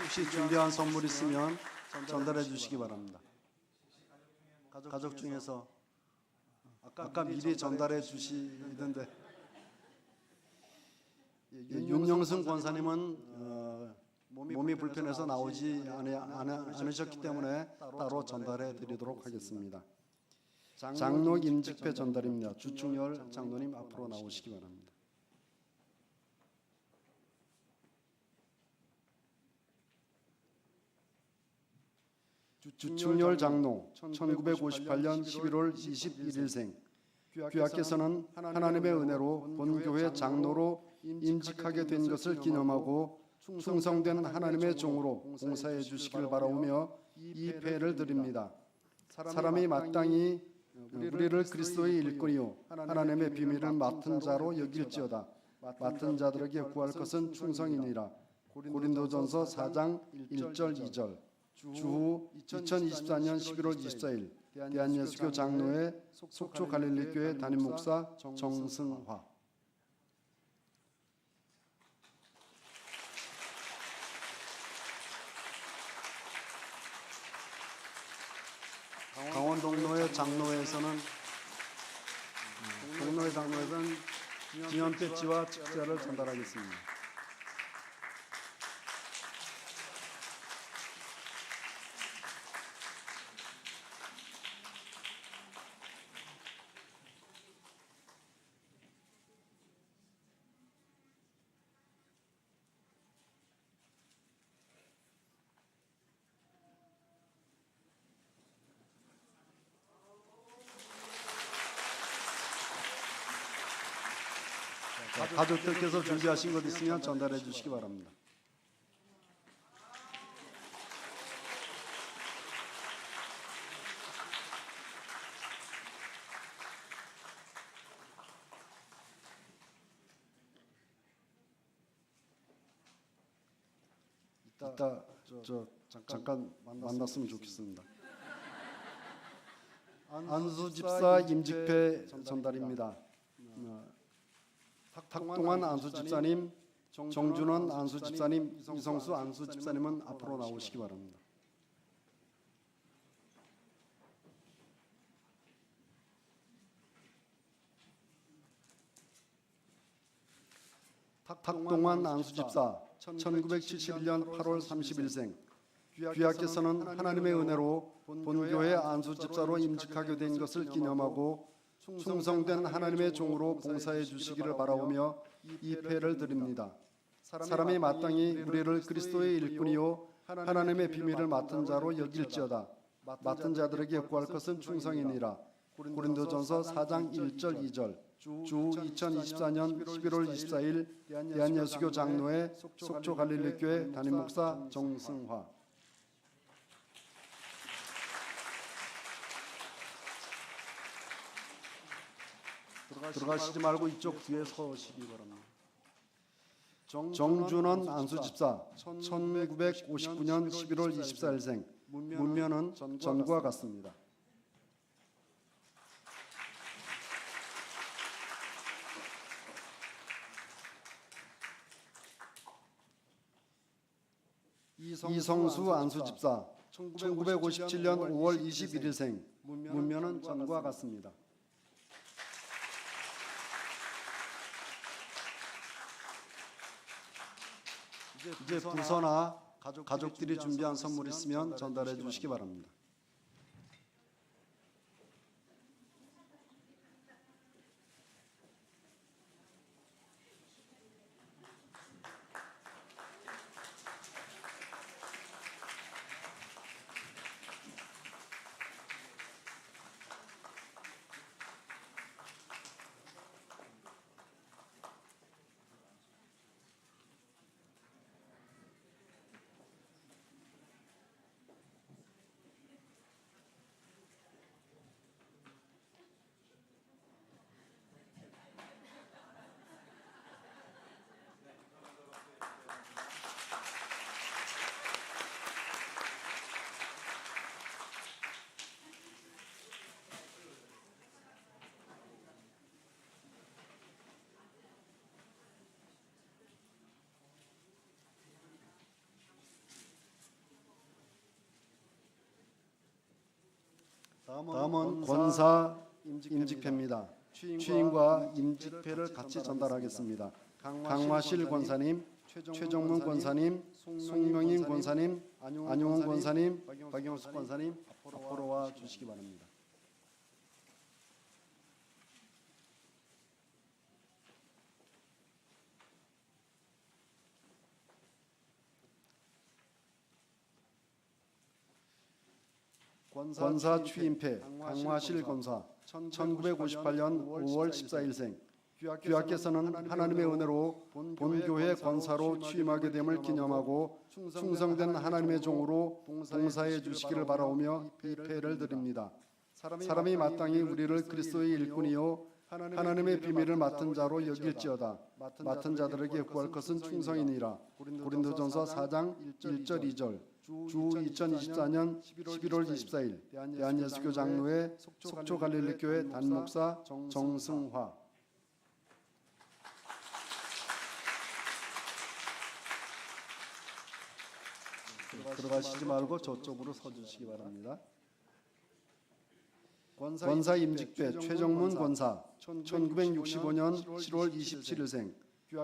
혹시 준비한 선물 있으면 전달해 주시기 바랍니다. 가족 중에서 아까 미리 전달해 주시던데 윤영승 권사님은 몸이 불편해서 나오지 않으셨기 때문에 따로 전달해 드리도록 하겠습니다. 장로 임직패 전달입니다. 주충열 장로님 앞으로 나오시기 바랍니다. 주충열 장로 1958년 11월 21일생 귀하께서는 하나님의 은혜로 본교회 장로로 임직하게 된 것을 기념하고 충성된 하나님의 종으로 봉사해 주시기를 바라오며 이 패를 드립니다. 사람이 마땅히 우리를 그리스도의 일꾼이요 하나님의 비밀을 맡은 자로 여길지어다. 맡은 자들에게 구할 것은 충성이니라. 고린도전서 4장 1절 2절. 주후 2024년 11월 24일 대한예수교 장로회 속초 갈릴리교회 담임 목사 정승화. 강원동로회 장로회에서는 기념 배지와 축제를 전달하겠습니다. 가족들께서 준비하신 것 있으면 전달해 주시기 바랍니다. 이따 잠깐 만났으면 좋겠습니다. 안수 집사 임직회 전달입니다. 탁동환 안수 집사님, 정준원 안수 집사님, 이성수 안수 집사님은 앞으로 나오시기 바랍니다. 탁동환 안수 집사, 1971년 8월 31생. 귀하께서는 하나님의 은혜로 본교회 안수 집사로 임직하게 된 것을 기념하고 충성된 하나님의 종으로 봉사해 주시기를 바라오며 이 패를 드립니다. 사람이 마땅히 우리를 그리스도의 일꾼이요 하나님의 비밀을 맡은 자로 여길지어다. 맡은 자들에게 구할 것은 충성이니라. 고린도전서 4장 1절 2절. 주 2024년 11월 24일 대한예수교 장로회 속초 갈릴리교회 담임 목사 정승화. 들어가시지 말고 이쪽 뒤에 서시기 바랍니다. 정준원 안수 집사, 1959년 11월 24일생. 문면은 전과 같습니다. 이성수 안수 집사, 1957년 5월 21일생. 문면은 전과 같습니다. 이제 부서나 가족들이 준비한 선물 있으면 전달해 주시기 바랍니다. 다음은 권사 임직패입니다. 취임과 임직패를 같이 전달하겠습니다. 강화실 권사님, 최정문 권사님, 송명인 권사님, 안용원 권사님, 박영수 권사님 앞으로 와 주시기 바랍니다. 권사 취임패 강화실 권사 1958년 5월 14일생. 귀하께서는 하나님의 은혜로 본교회 권사로 취임하게 됨을 기념하고 충성된 하나님의 종으로 봉사해 주시기를 바라오며 이 패를 드립니다. 사람이 마땅히 우리를 그리스도의 일꾼이요 하나님의 비밀을 맡은 자로 여길지어다. 맡은 자들에게 구할 것은 충성이니라. 고린도전서 4장 1절 2절. 주 2024년 11월 24일 대한예수교 장로회 속초 갈릴리교회 담임 목사 정승화. 들어가시지 말고 저쪽으로 서주시기 바랍니다. 권사 임직패 최정문 권사, 1965년 7월 27일생.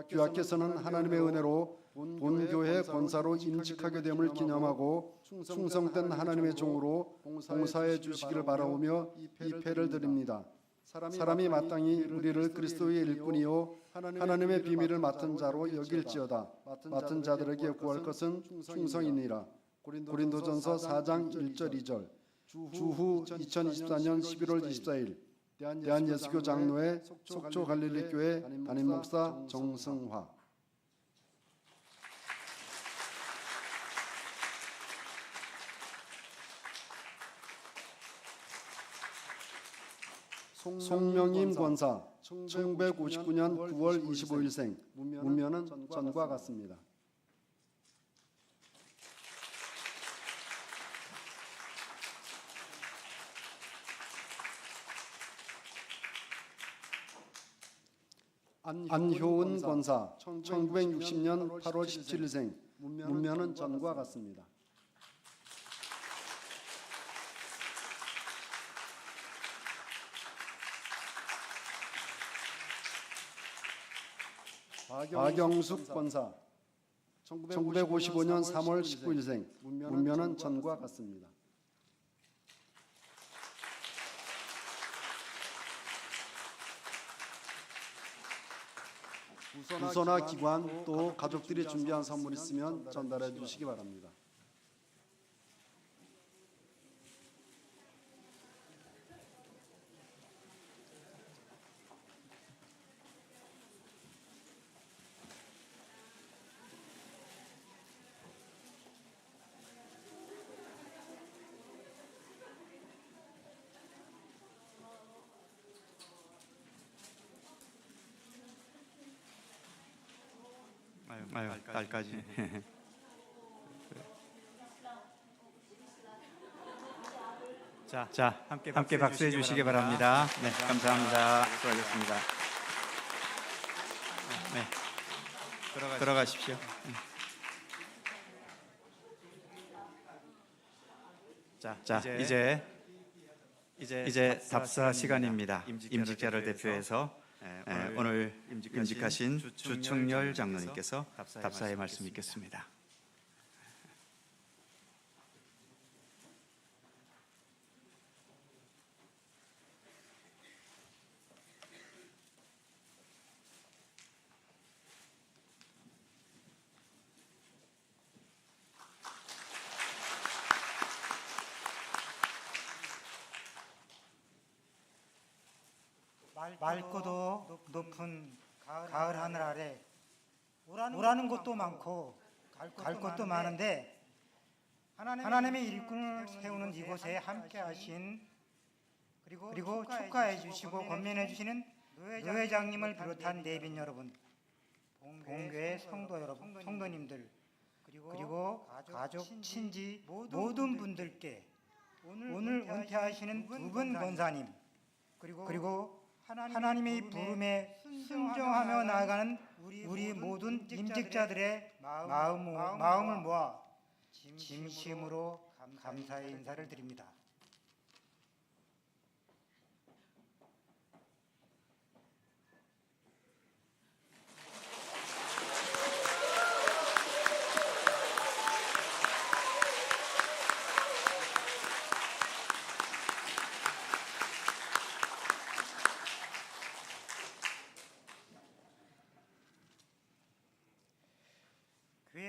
귀하께서는 하나님의 은혜로 본교회 권사로 임직하게 됨을 기념하고 충성된 하나님의 종으로 봉사해 주시기를 바라오며 이 패를 드립니다. 사람이 마땅히 우리를 그리스도의 일꾼이요 하나님의 비밀을 맡은 자로 여길지어다. 맡은 자들에게 구할 것은 충성이니라. 고린도전서 4장 1절 2절. 주후 2024년 11월 24일 대한예수교 장로회 속초 갈릴리교회 담임 목사 정승화. 송명임 권사 1959년 9월 25일생, 문면은 전과 같습니다. 안효은 권사 1960년 8월 17일생, 문면은 전과 같습니다. 박영숙 권사 1955년 3월 19일생, 문면은 전과 같습니다. 부서나 기관 또 가족들이 준비한 선물 있으면 전달해 주시기 바랍니다. 아유, 딸까지. 자, 함께 박수해 주시기 바랍니다. 네, 감사합니다. 수고하셨습니다. 네, 들어가십시오. 자, 이제 답사 시간입니다. 임직자를 대표해서 오늘 임직하신 주충렬 장로님께서 답사의 말씀 있겠습니다. 맑고도 높은 가을 하늘 아래 오라는 곳도 많고 갈 곳도 많은데 하나님의 일꾼을 세우는 이곳에 함께 하신 그리고 축하해 주시고 권면해 주시는 노회장님을 비롯한 내빈 여러분, 본교회 성도 여러분, 성도님들, 그리고 가족, 친지 모든 분들께 오늘 은퇴하시는 두 분 권사님, 그리고 하나님의 부름에 순종하며 나아가는 우리 모든 임직자들의 마음을 모아 진심으로 감사의 인사를 드립니다.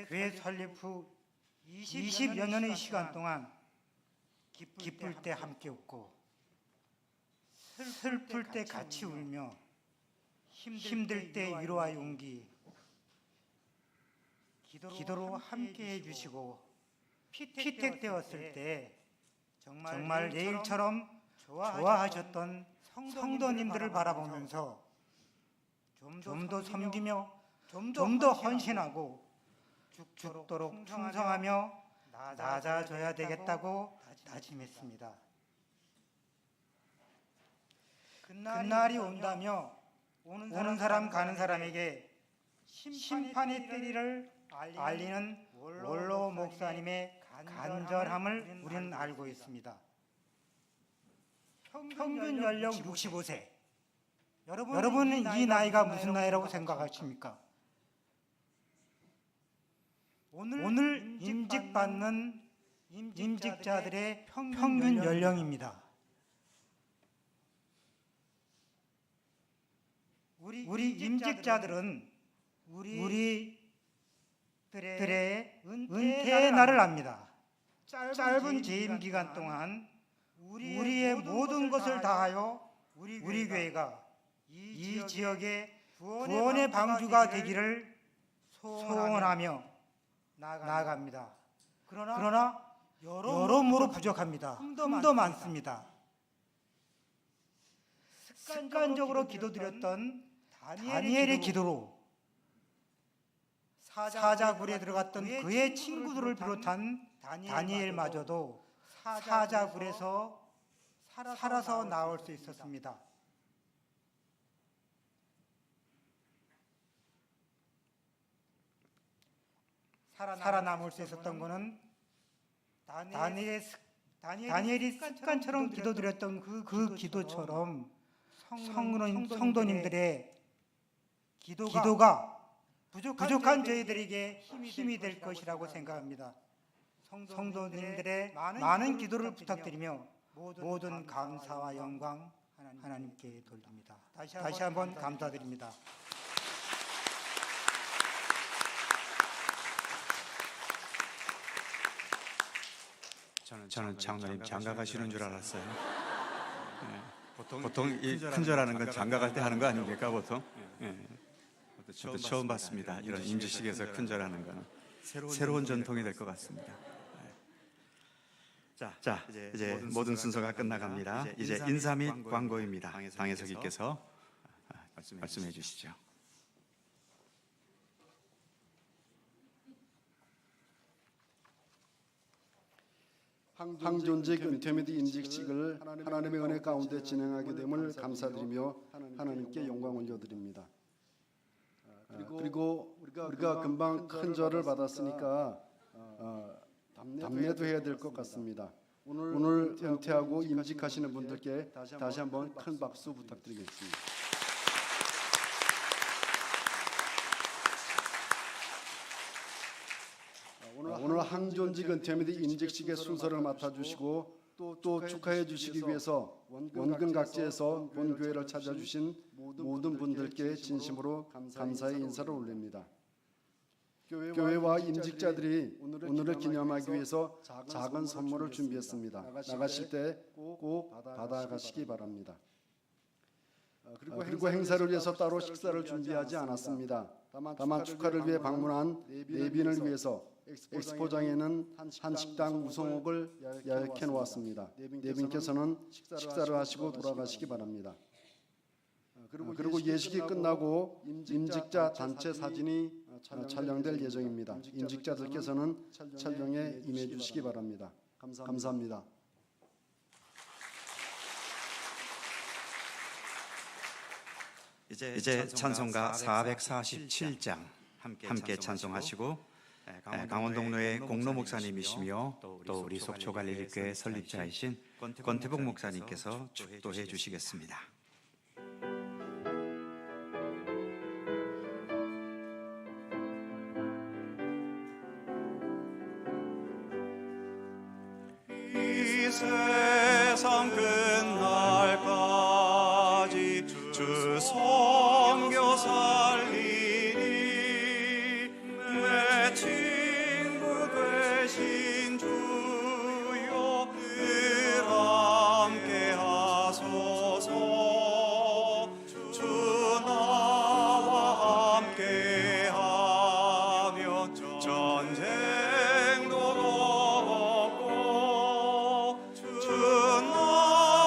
교회 설립 후 20여 년의 시간 동안 기쁠 때 함께 웃고 슬플 때 같이 울며 힘들 때 위로와 용기, 기도로 함께 해주시고 피택되었을 때 정말 내일처럼 좋아하셨던 성도님들을 바라보면서 좀 더 섬기며 좀 더 헌신하고 죽도록 충성하며 낮아져야 되겠다고 다짐했습니다. 그날이 온다며 오는 사람 가는 사람에게 심판의 때리를 알리는 원로 목사님의 간절함을 우리는 알고 있습니다. 평균 연령 65세. 여러분은 이 나이가 무슨 나이라고 생각하십니까? 오늘 임직받는 임직자들의 평균 연령입니다. 우리 임직자들은 우리들의 은퇴의 날을 압니다. 짧은 재임 기간 동안 우리의 모든 것을 다하여 우리 교회가 이 지역의 구원의 방주가 되기를 소원하며 나아갑니다. 그러나 여러모로 부족합니다. 흠도 많습니다. 습관적으로 기도드렸던 다니엘의 기도로 사자굴에 들어갔던 그의 친구들을 비롯한 다니엘마저도 사자굴에서 살아서 나올 수 있었습니다. 살아남을 수 있었던 것은 다니엘이 습관처럼 기도드렸던 그 기도처럼 성도님들의 기도가 부족한 저희들에게 힘이 될 것이라고 생각합니다. 성도님들의 많은 기도를 부탁드리며 모든 감사와 영광 하나님께 돌립니다. 다시 한번 감사드립니다. 저는 장로님 장가 가시는 줄 알았어요. 보통 이 큰절하는 건 장가 갈 때 하는 거 아닙니까 보통? 저도 처음 봤습니다. 이런 임직식에서 큰절하는 거는 새로운 전통이 될 것 같습니다. 자, 이제 모든 순서가 끝나갑니다. 이제 인사 및 광고입니다. 방해석이께서 말씀해 주시죠. 항존직 은퇴 및 인직식을 하나님의 은혜 가운데 진행하게 됨을 감사드리며 하나님께 영광 올려드립니다. 그리고 우리가 금방 큰 절을 받았으니까 답례도 해야 될 것 같습니다. 오늘 은퇴하고 임직하시는 분들께 다시 한번 큰 박수 부탁드리겠습니다. 오늘 항존직 은퇴 및 임직식의 순서를 맡아주시고 또 축하해 주시기 위해서 원근 각지에서 본 교회를 찾아주신 모든 분들께 진심으로 감사의 인사를 올립니다. 교회와 임직자들이 오늘을 기념하기 위해서 작은 선물을 준비했습니다. 나가실 때 꼭 받아가시기 바랍니다. 그리고 행사를 위해서 따로 식사를 준비하지 않았습니다. 다만 축하를 위해 방문한 내빈을 위해서 엑스포장에는 한식당 우송옥을 예약해 놓았습니다. 내빈께서는 식사를 하시고 돌아가시기 바랍니다. 그리고 예식이 끝나고 임직자 단체 사진이 촬영될 예정입니다. 임직자들께서는 촬영에 임해 주시기 바랍니다. 감사합니다. 이제 찬송가 447장 함께 찬송하시고 강원동로의 공로 목사님이시며 또 우리 속초갈릴리교회 설립자이신 권태복 목사님께서 축도해 주시겠습니다. 이 세상 끝날까지 주 섬겨 살리니 내 친구 되신 주여 늘 함께 하소서. 주 나와 함께 하면 전쟁도 없고 주 나와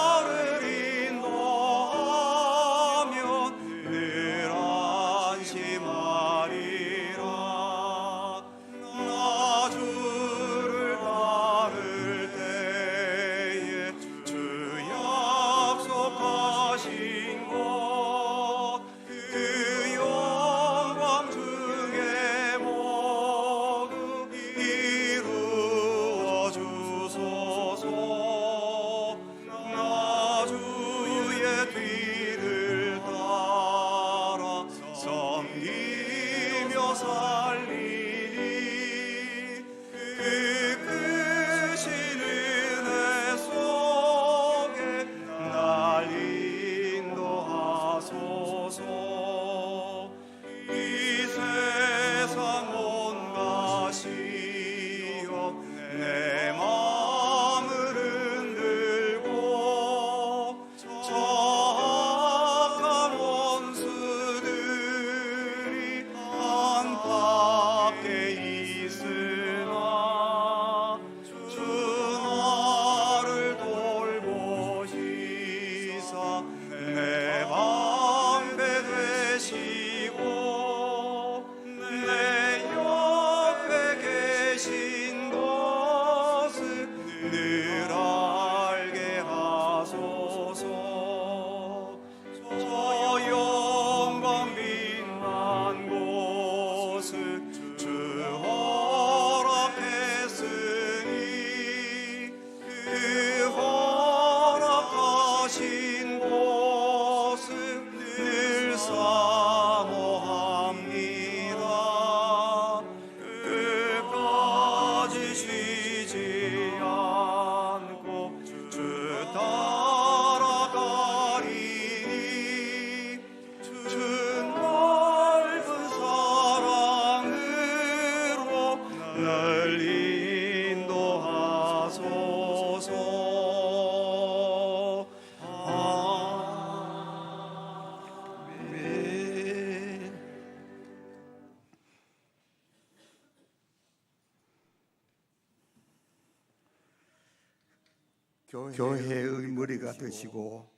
교회의 머리가 되시고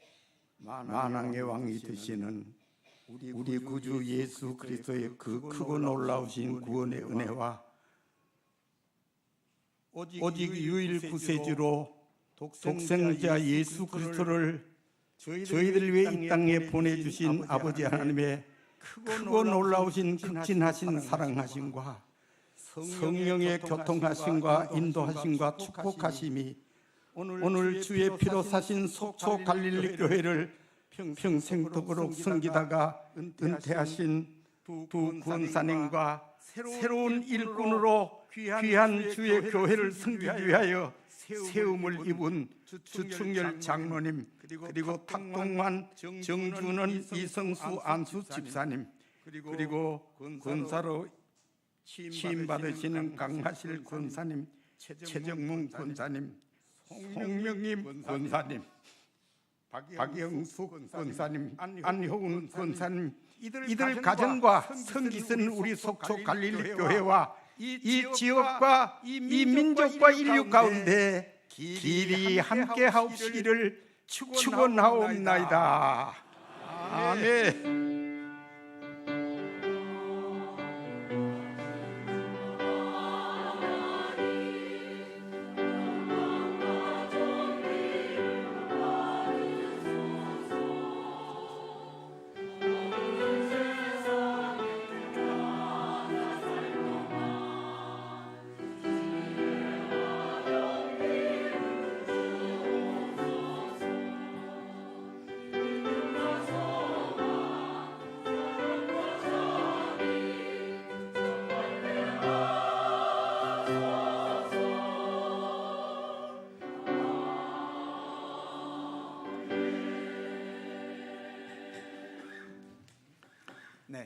만왕의 왕이 되시는 우리 구주 예수 그리스도의 그 크고 놀라우신 구원의 은혜와 오직 유일 구세주로 독생자 예수 그리스도를 저희들 위해 이 땅에 보내주신 아버지 하나님의 크고 놀라우신 극진하신 사랑하심과 성령의 교통하심과 인도하심과 축복하심이 오늘 주의 피로 사신 속초 갈릴리 교회를 평생도록 섬기다가 은퇴하신 두 권사님과 새로운 일꾼으로 귀한 주의 교회를 섬기기 위하여 세움을 입은 주충열 장로님, 그리고 탁동환, 정준원, 이성수, 안수 집사님, 그리고 권사로 취임받으시는 강하실 권사님, 최정문 권사님, 홍명임 권사님, 박영숙 권사님, 안효은 권사님, 이들 가정과 성기선 우리 속초 갈릴리 교회와 이 지역과 이 민족과 인류 가운데 길이 함께 하옵시기를 축원하옵나이다. 아멘.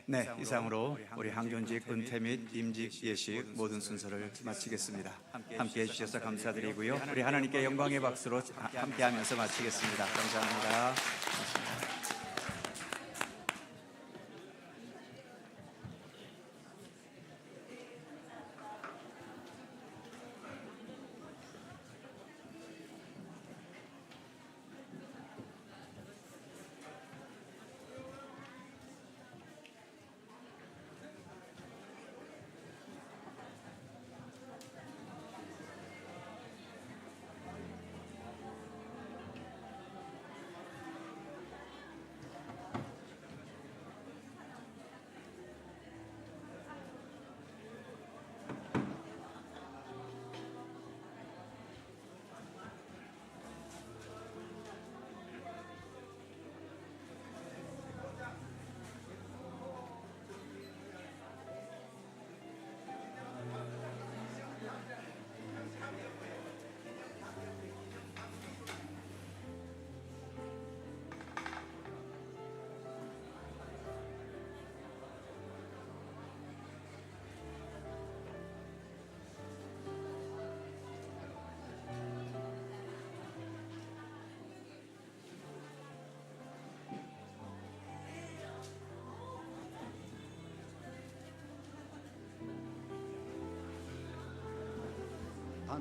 네, 이상으로 우리 항존직 은퇴 및 임직 예식 모든 순서를 마치겠습니다. 함께해 주셔서 감사드리고요. 우리 하나님께 영광의 박수로 함께하면서 마치겠습니다. 감사합니다.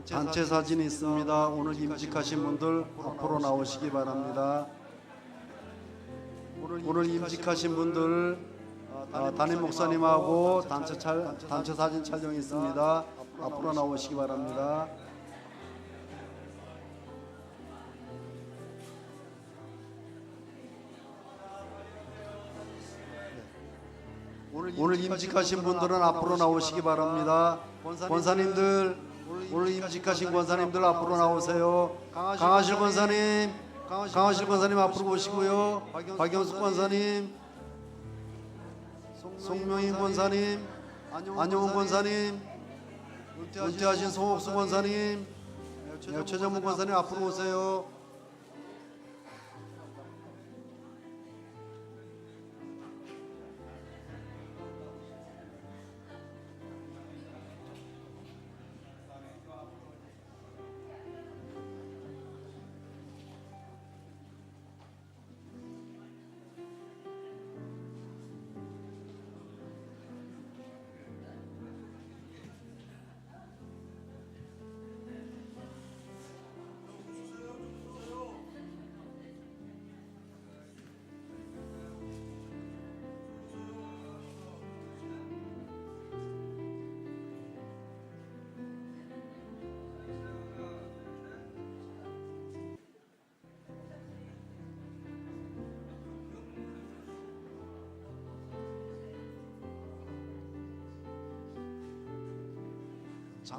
단체 사진이 있습니다. 오늘 임직하신 분들 앞으로 나오시기 바랍니다. 오늘 임직하신 분들 담임 목사님하고 단체 사진 촬영이 있습니다. 앞으로 나오시기 바랍니다. 오늘 임직하신 분들은 앞으로 나오시기 바랍니다. 권사님들, 오늘 임직하신 권사님들 앞으로 나오세요. 강하실 권사님 앞으로 오시고요. 박영숙 권사님, 송명인 권사님, 안영훈 권사님, 은퇴하신 송옥수 권사님, 최정문 권사님 앞으로 오세요.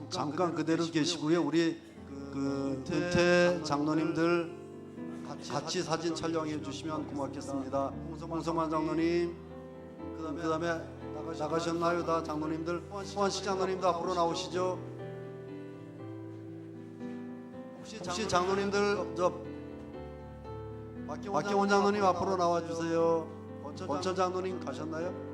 잠깐 그대로 계시고요. 우리 은퇴 장로님들 같이 사진 촬영해 주시면 고맙겠습니다. 홍성만 장로님, 그다음에 나가셨나요? 다 장로님들, 호환식 장로님도 앞으로 나오시죠. 혹시 장로님들 박경원 장로님 앞으로 나와 주세요. 권천 장로님 가셨나요?